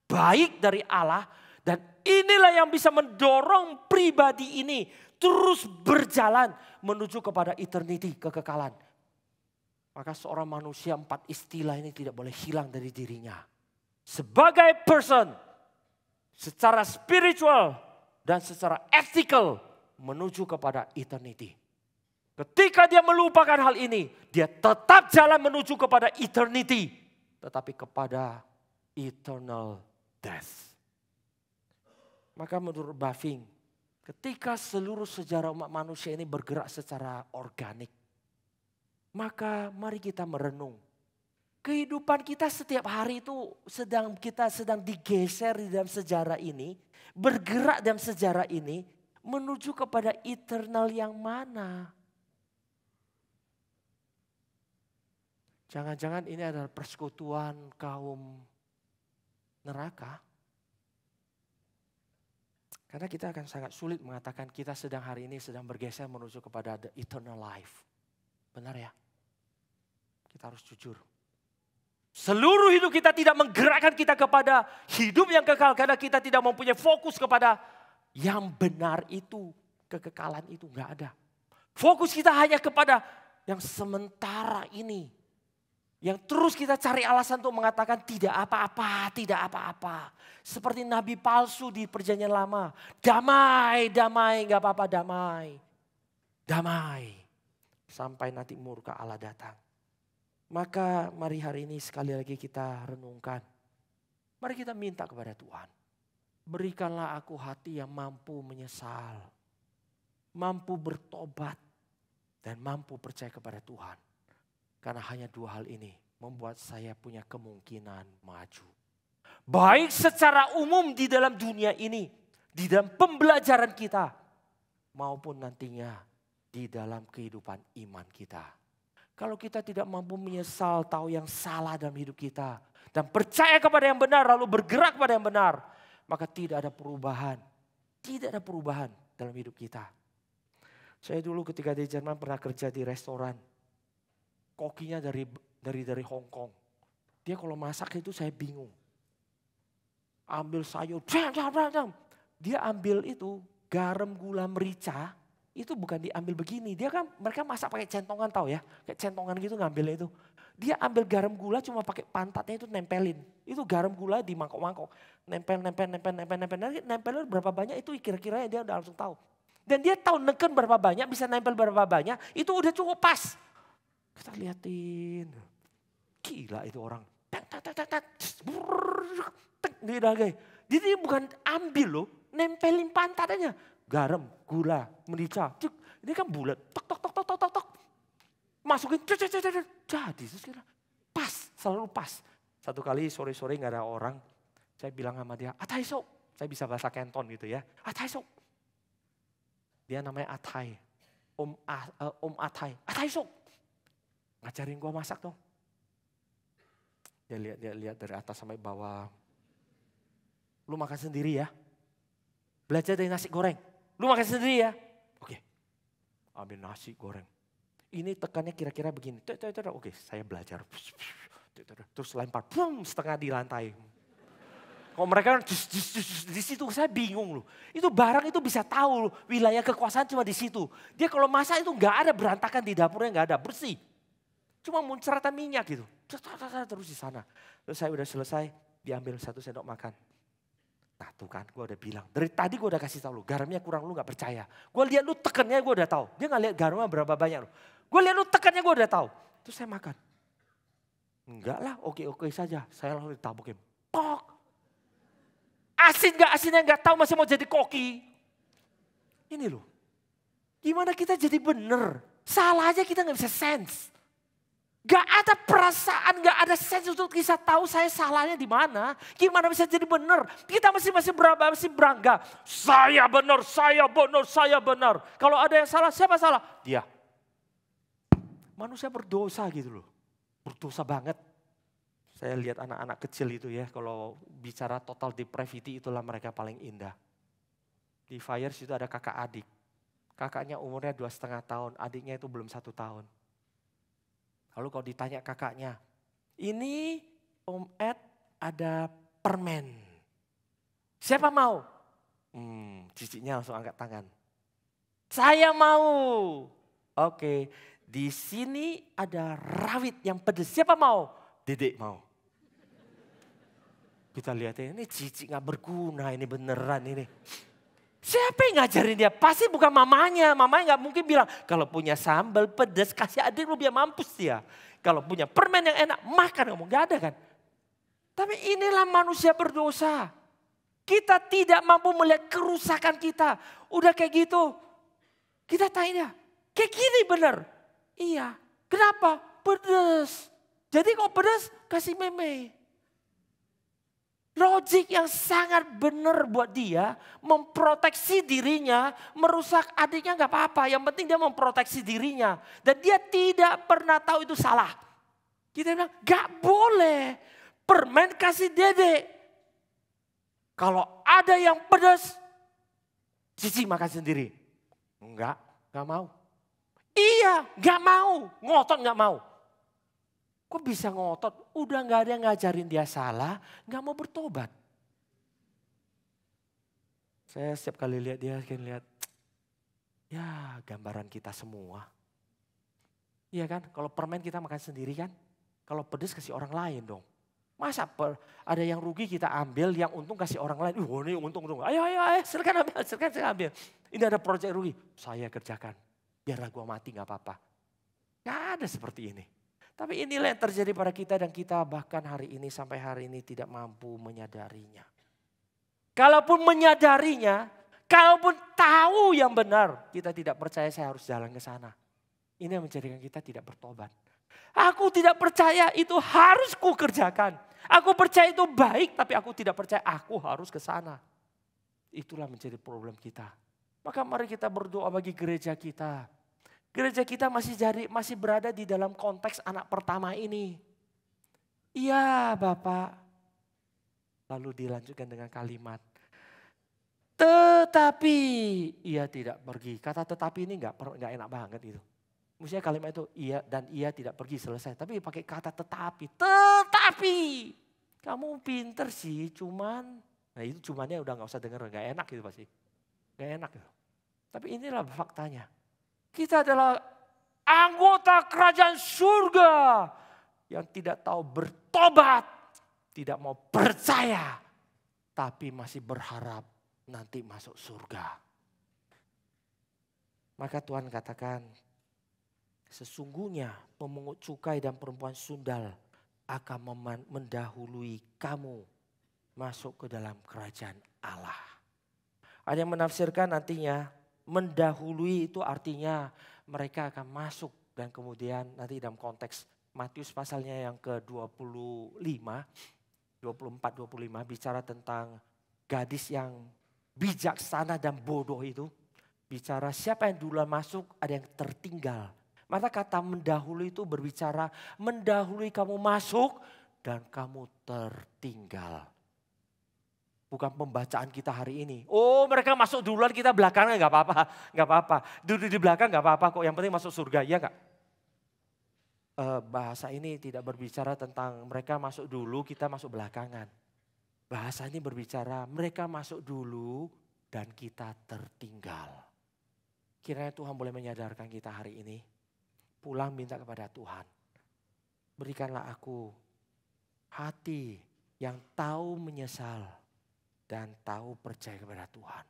baik dari Allah. Dan inilah yang bisa mendorong pribadi ini terus berjalan menuju kepada eternity, kekekalan. Maka seorang manusia 4 istilah ini tidak boleh hilang dari dirinya. Sebagai person, secara spiritual, dan secara ethical menuju kepada eternity. Ketika dia melupakan hal ini, dia tetap jalan menuju kepada eternity. Tetapi kepada eternal death. Maka menurut Bavinck, ketika seluruh sejarah umat manusia ini bergerak secara organik. Maka mari kita merenung. Kehidupan kita setiap hari itu kita sedang digeser di dalam sejarah ini. Bergerak dalam sejarah ini menuju kepada eternal yang mana? Jangan-jangan ini adalah persekutuan kaum neraka? Karena kita akan sangat sulit mengatakan kita hari ini sedang bergeser menuju kepada the eternal life. Benar ya? Kita harus jujur. Seluruh hidup kita tidak menggerakkan kita kepada hidup yang kekal. Karena kita tidak mempunyai fokus kepada yang benar itu. Kekekalan itu enggak ada. Fokus kita hanya kepada yang sementara ini. Yang terus kita cari alasan untuk mengatakan tidak apa-apa, tidak apa-apa. Seperti nabi palsu di perjanjian lama. Damai, damai, enggak apa-apa, damai. Damai. Sampai nanti murka Allah datang. Maka mari hari ini sekali lagi kita renungkan. Mari kita minta kepada Tuhan. Berikanlah aku hati yang mampu menyesal. Mampu bertobat. Dan mampu percaya kepada Tuhan. Karena hanya 2 hal ini membuat saya punya kemungkinan maju. Baik secara umum di dalam dunia ini. Di dalam pembelajaran kita. Maupun nantinya di dalam kehidupan iman kita. Kalau kita tidak mampu menyesal, tahu yang salah dalam hidup kita. Dan percaya kepada yang benar, lalu bergerak kepada yang benar. Maka tidak ada perubahan. Tidak ada perubahan dalam hidup kita. Saya dulu ketika di Jerman pernah kerja di restoran. Kokinya dari Hong Kong. Dia kalau masak itu saya bingung. Ambil sayur, dia ambil itu garam, gula, merica. Itu bukan diambil begini. Mereka masak pakai centongan tahu ya. Kayak centongan gitu ngambilnya itu. Dia ambil garam gula cuma pakai pantatnya itu nempelin. Itu garam gula di mangkok-mangkok. Nempel. Nempel berapa banyak itu kira-kira dia udah langsung tahu. Dan dia tahu neken berapa banyak, bisa nempel berapa banyak. Itu udah cukup pas. Kita liatin. Gila itu orang. Jadi bukan ambil loh. Nempelin pantatnya. Garam, gula, merica. Ini kan bulat. Tok. Masukin. Jadi pas, selalu pas. Satu kali sore-sore gak ada orang. Saya bilang sama dia, Atai sok. Saya bisa bahasa Canton gitu ya. Atai sok. Dia namanya Atai. Om Atai. Atai sok. Ngajarin gua masak dong. Dia lihat dari atas sampai bawah. Lu makan sendiri ya. Belajar dari nasi goreng. Lu makan sendiri ya. Oke. Ambil nasi goreng. Ini tekannya kira-kira begini. Oke, saya belajar. Terus lempar. Setengah di lantai. Kalau mereka di situ saya bingung loh. Itu barang itu bisa tahu loh, wilayah kekuasaan cuma di situ. Dia kalau masak itu nggak ada berantakan di dapurnya, nggak ada, bersih. Cuma muncratan minyak gitu. Terus di sana. Terus saya udah selesai, diambil 1 sendok makan. Nah tuh kan gue udah bilang, dari tadi gue udah kasih tahu lu, garamnya kurang lu gak percaya. Gue lihat lu tekannya gue udah tahu. Dia gak lihat garamnya berapa banyak lu. Gue lihat lu tekannya gue udah tahu. Terus saya makan. Enggak lah, oke saja. Saya langsung ditabukin. Pok. Asin gak asinnya gak tahu masih mau jadi koki. Ini loh. Gimana kita jadi bener. Salah aja kita gak bisa sense. Gak ada perasaan, gak ada sense untuk bisa tahu saya salahnya di mana. Gimana bisa jadi benar? Kita masih berangga. Saya benar, saya benar, saya benar. Kalau ada yang salah, siapa salah? Dia. Manusia berdosa gitu loh. Berdosa banget. Saya lihat anak-anak kecil itu ya, kalau bicara total depravity itulah mereka paling indah. Di Fires itu ada kakak adik. Kakaknya umurnya 2,5 tahun, adiknya itu belum 1 tahun. Lalu kalau ditanya kakaknya, ini Om Ed ada permen. Siapa mau? Ciciknya langsung angkat tangan. Saya mau. Oke, di sini ada rawit yang pedas. Siapa mau? Dedek mau. Kita lihat ini cicik gak berguna, ini beneran ini. Siapa yang ngajarin dia? Pasti bukan mamanya. Mamanya gak mungkin bilang, kalau punya sambal pedas kasih adik lu biar mampus dia. Kalau punya permen yang enak makan, gak ada kan. Tapi inilah manusia berdosa. Kita tidak mampu melihat kerusakan kita. Udah kayak gitu. Kita tanya, kayak gini bener. Iya, kenapa? Pedas. Jadi kalau pedas kasih meme. Logik yang sangat benar buat dia, memproteksi dirinya, merusak adiknya gak apa-apa. Yang penting dia memproteksi dirinya. Dan dia tidak pernah tahu itu salah. Kita bilang gak boleh permen kasih dedek. Kalau ada yang pedas, Cici makan sendiri. Enggak mau. Iya, gak mau. Ngotot gak mau. Kok bisa ngotot? Udah gak ada yang ngajarin dia salah, gak mau bertobat. Saya setiap kali lihat dia, ya gambaran kita semua. Iya kan, kalau permen kita makan sendiri kan, kalau pedes kasih orang lain dong. Masa ada yang rugi kita ambil, yang untung kasih orang lain. Ini untung. Ayo, silakan ambil. Ini ada proyek rugi, saya kerjakan. Biarlah gua mati gak apa-apa. Gak ada seperti ini. Tapi inilah yang terjadi pada kita dan kita bahkan hari ini sampai hari ini tidak mampu menyadarinya. Kalaupun menyadarinya, kalaupun tahu yang benar, kita tidak percaya saya harus jalan ke sana. Ini yang menjadikan kita tidak bertobat. Aku tidak percaya itu harus ku kerjakan. Aku percaya itu baik tapi aku tidak percaya aku harus ke sana. Itulah menjadi problem kita. Maka mari kita berdoa bagi gereja kita. Gereja kita masih berada di dalam konteks anak pertama ini. Iya Bapak. Lalu dilanjutkan dengan kalimat. Tetapi ia tidak pergi. Kata tetapi ini enggak enak banget itu. Maksudnya kalimat itu iya dan ia tidak pergi selesai. Tapi pakai kata tetapi. Tetapi. Kamu pinter sih cuman. Nah itu cumannya udah gak usah denger. Gak enak gitu pasti. Gak enak gitu. Tapi inilah faktanya. Kita adalah anggota kerajaan surga yang tidak tahu bertobat, tidak mau percaya, tapi masih berharap nanti masuk surga. Maka Tuhan katakan, sesungguhnya pemungut cukai dan perempuan sundal akan mendahului kamu masuk ke dalam kerajaan Allah. Ada yang menafsirkan nantinya, mendahului itu artinya mereka akan masuk dan kemudian nanti dalam konteks Matius pasalnya yang ke-25, 24-25 bicara tentang gadis yang bijaksana dan bodoh itu. Bicara siapa yang duluan masuk ada yang tertinggal. Maka kata mendahului itu berbicara mendahului kamu masuk dan kamu tertinggal. Bukan pembacaan kita hari ini. Oh mereka masuk duluan kita belakangan gak apa-apa. Gak apa-apa. Duduk di belakang gak apa-apa kok. Yang penting masuk surga. Iya gak? Bahasa ini tidak berbicara tentang mereka masuk dulu kita masuk belakangan. Bahasa ini berbicara mereka masuk dulu dan kita tertinggal. Kiranya Tuhan boleh menyadarkan kita hari ini. Pulang minta kepada Tuhan. Berikanlah aku hati yang tahu menyesal. Dan tahu percaya kepada Tuhan.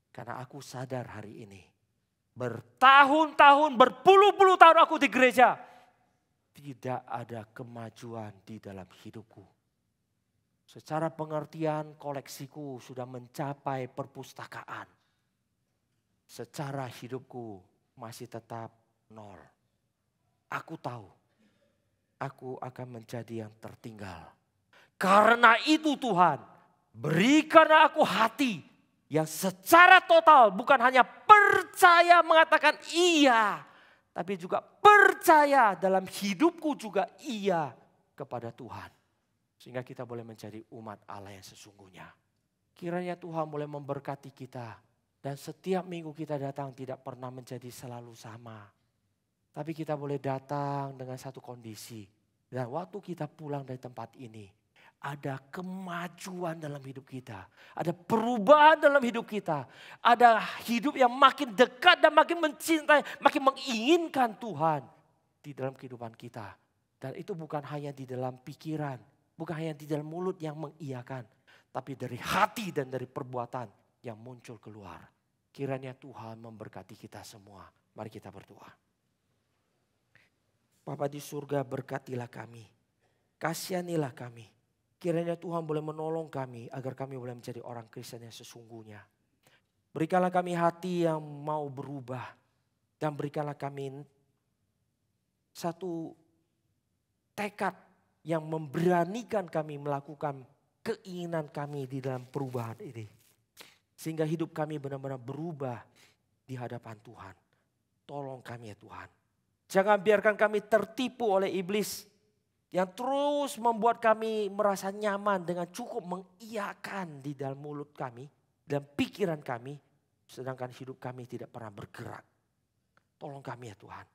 Karena aku sadar hari ini. Bertahun-tahun, berpuluh-puluh tahun aku di gereja. Tidak ada kemajuan di dalam hidupku. Secara pengertian koleksiku sudah mencapai perpustakaan. Secara hidupku masih tetap nol. Aku tahu aku akan menjadi yang tertinggal. Karena itu Tuhan, berikanlah aku hati yang secara total bukan hanya percaya mengatakan iya, tapi juga percaya dalam hidupku juga iya kepada Tuhan. Sehingga kita boleh menjadi umat Allah yang sesungguhnya. Kiranya Tuhan boleh memberkati kita. Dan setiap minggu kita datang tidak pernah menjadi selalu sama. Tapi kita boleh datang dengan satu kondisi. Dan waktu kita pulang dari tempat ini, ada kemajuan dalam hidup kita. Ada perubahan dalam hidup kita. Ada hidup yang makin dekat dan makin mencintai, makin menginginkan Tuhan di dalam kehidupan kita. Dan itu bukan hanya di dalam pikiran, bukan hanya di dalam mulut yang mengiyakan, tapi dari hati dan dari perbuatan yang muncul keluar. Kiranya Tuhan memberkati kita semua. Mari kita berdoa. Bapa di surga, berkatilah kami. Kasihanilah kami. Kiranya Tuhan boleh menolong kami agar kami boleh menjadi orang Kristen yang sesungguhnya. Berikanlah kami hati yang mau berubah. Dan berikanlah kami satu tekad yang memberanikan kami melakukan keinginan kami di dalam perubahan ini. Sehingga hidup kami benar-benar berubah di hadapan Tuhan. Tolong kami ya Tuhan. Jangan biarkan kami tertipu oleh iblis yang terus membuat kami merasa nyaman dengan cukup mengiyakan di dalam mulut kami dan pikiran kami. Sedangkan hidup kami tidak pernah bergerak. Tolong kami ya Tuhan.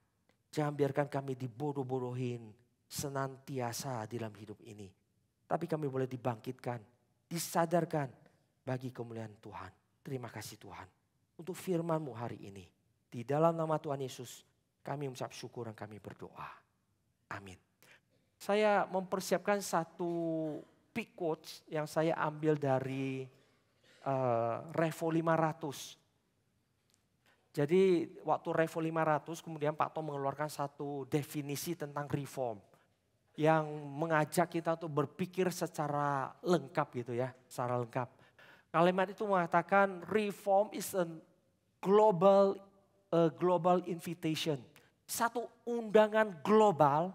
Jangan biarkan kami dibodoh-bodohin senantiasa dalam hidup ini. Tapi kami boleh dibangkitkan, disadarkan bagi kemuliaan Tuhan. Terima kasih Tuhan untuk firman-Mu hari ini. Di dalam nama Tuhan Yesus kami mengucap syukur dan kami berdoa. Amin. Saya mempersiapkan satu pick quotes yang saya ambil dari Revo 500. Jadi waktu Revo 500 kemudian Pak Tom mengeluarkan satu definisi tentang reform. Yang mengajak kita untuk berpikir secara lengkap gitu ya, secara lengkap. Kalimat itu mengatakan reform is a global invitation. Satu undangan global,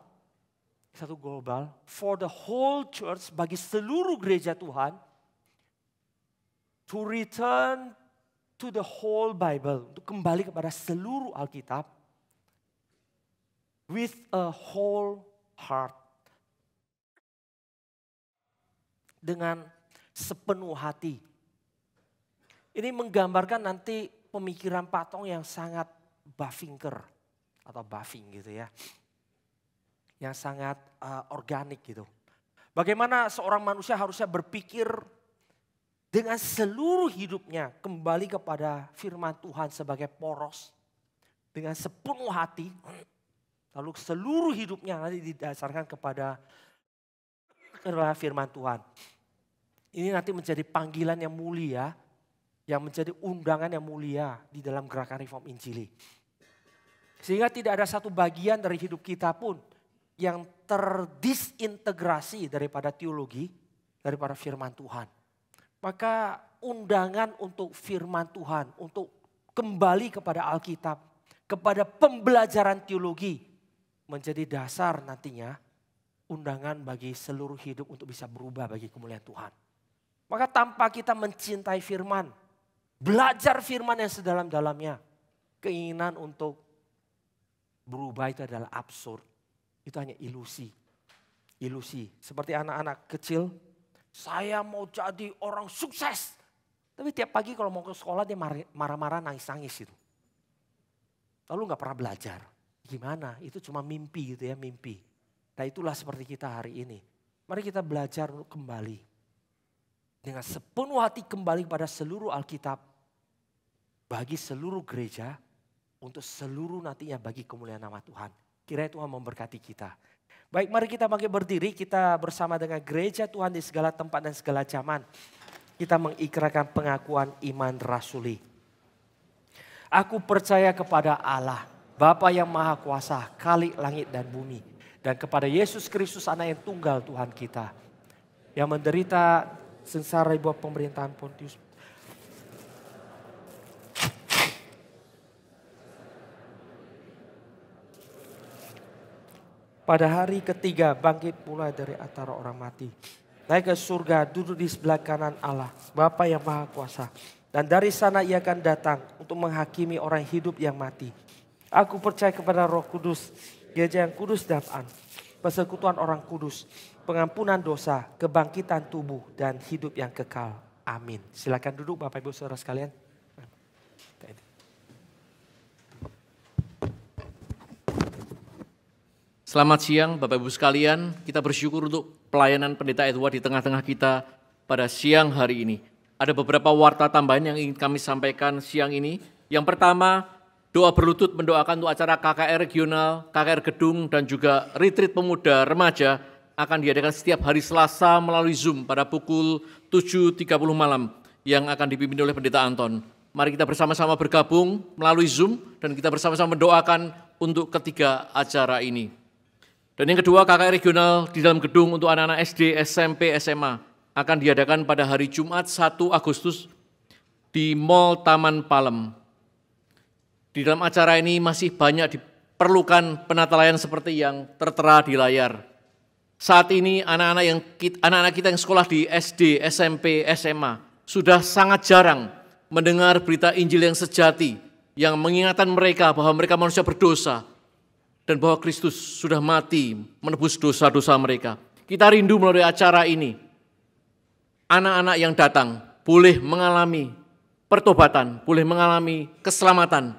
for the whole church, bagi seluruh gereja Tuhan, to return to the whole Bible, untuk kembali kepada seluruh Alkitab, with a whole heart. Dengan sepenuh hati. Ini menggambarkan nanti pemikiran Pak Tong yang sangat Bavinker atau Baving gitu ya. Yang sangat organik gitu. Bagaimana seorang manusia harusnya berpikir dengan seluruh hidupnya kembali kepada firman Tuhan sebagai poros. Dengan sepenuh hati. Lalu seluruh hidupnya nanti didasarkan kepada firman Tuhan. Ini nanti menjadi panggilan yang mulia. Yang menjadi undangan yang mulia di dalam gerakan reform Injili. Sehingga tidak ada satu bagian dari hidup kita pun yang terdisintegrasi daripada teologi, daripada firman Tuhan. Maka undangan untuk firman Tuhan, untuk kembali kepada Alkitab, kepada pembelajaran teologi menjadi dasar nantinya undangan bagi seluruh hidup untuk bisa berubah bagi kemuliaan Tuhan. Maka tanpa kita mencintai firman, belajar firman yang sedalam-dalamnya, keinginan untuk berubah itu adalah absurd. Itu hanya ilusi. Ilusi. Seperti anak-anak kecil, saya mau jadi orang sukses. Tapi tiap pagi kalau mau ke sekolah dia marah-marah, nangis-nangis gitu. Lalu gak pernah belajar. Gimana? Itu cuma mimpi gitu ya, mimpi. Nah itulah seperti kita hari ini. Mari kita belajar untuk kembali. Dengan sepenuh hati kembali kepada seluruh Alkitab. Bagi seluruh gereja, untuk seluruh nantinya bagi kemuliaan nama Tuhan. Kiranya Tuhan memberkati kita. Baik, mari kita bangkit berdiri, kita bersama dengan gereja Tuhan di segala tempat dan segala zaman. Kita mengikrarkan pengakuan iman rasuli. Aku percaya kepada Allah, Bapa yang Maha Kuasa, Khalik langit dan bumi. Dan kepada Yesus Kristus anak yang tunggal Tuhan kita. Yang menderita sengsara di bawah pemerintahan Pontius pada hari ketiga bangkit pula dari antara orang mati. Naik ke surga, duduk di sebelah kanan Allah, Bapa yang Maha Kuasa. Dan dari sana ia akan datang untuk menghakimi orang hidup yang mati. Aku percaya kepada Roh Kudus, gereja yang kudus dan persekutuan orang kudus, pengampunan dosa, kebangkitan tubuh, dan hidup yang kekal. Amin. Silakan duduk Bapak Ibu Saudara sekalian. Selamat siang Bapak Ibu sekalian, kita bersyukur untuk pelayanan Pendeta Edward di tengah-tengah kita pada siang hari ini. Ada beberapa warta tambahan yang ingin kami sampaikan siang ini. Yang pertama, doa berlutut mendoakan untuk acara KKR regional, KKR Gedung, dan juga retreat pemuda remaja akan diadakan setiap hari Selasa melalui Zoom pada pukul 7.30 malam yang akan dipimpin oleh Pendeta Anton. Mari kita bersama-sama bergabung melalui Zoom dan kita bersama-sama mendoakan untuk ketiga acara ini. Dan yang kedua, KKR regional di dalam gedung untuk anak-anak SD, SMP, SMA akan diadakan pada hari Jumat 1 Agustus di Mall Taman Palem. Di dalam acara ini masih banyak diperlukan penata layar seperti yang tertera di layar. Saat ini anak-anak kita yang sekolah di SD, SMP, SMA sudah sangat jarang mendengar berita Injil yang sejati yang mengingatkan mereka bahwa mereka manusia berdosa dan bahwa Kristus sudah mati menebus dosa-dosa mereka. Kita rindu melalui acara ini, anak-anak yang datang boleh mengalami pertobatan, boleh mengalami keselamatan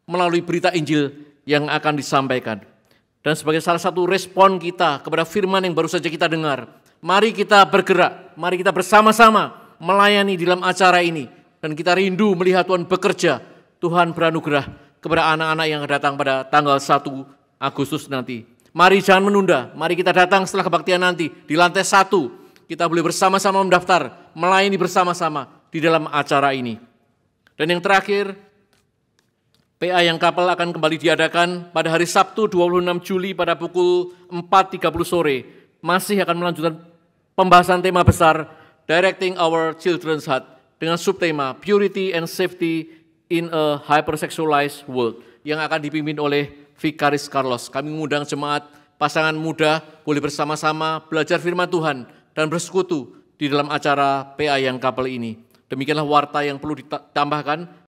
melalui berita Injil yang akan disampaikan. Dan sebagai salah satu respon kita kepada firman yang baru saja kita dengar, mari kita bergerak, mari kita bersama-sama melayani di dalam acara ini. Dan kita rindu melihat Tuhan bekerja, Tuhan beranugerah kepada anak-anak yang datang pada tanggal 1 Agustus nanti. Mari jangan menunda, mari kita datang setelah kebaktian nanti di lantai 1. Kita boleh bersama-sama mendaftar, melayani bersama-sama di dalam acara ini. Dan yang terakhir, PA yang kapal akan kembali diadakan pada hari Sabtu 26 Juli pada pukul 4.30 sore. Masih akan melanjutkan pembahasan tema besar Directing Our Children's Heart dengan subtema Purity and Safety in a Hypersexualized World yang akan dipimpin oleh Vikaris Carlos. Kami mengundang jemaat pasangan muda boleh bersama-sama belajar firman Tuhan dan bersekutu di dalam acara PA yang kapal ini. Demikianlah warta yang perlu ditambahkan.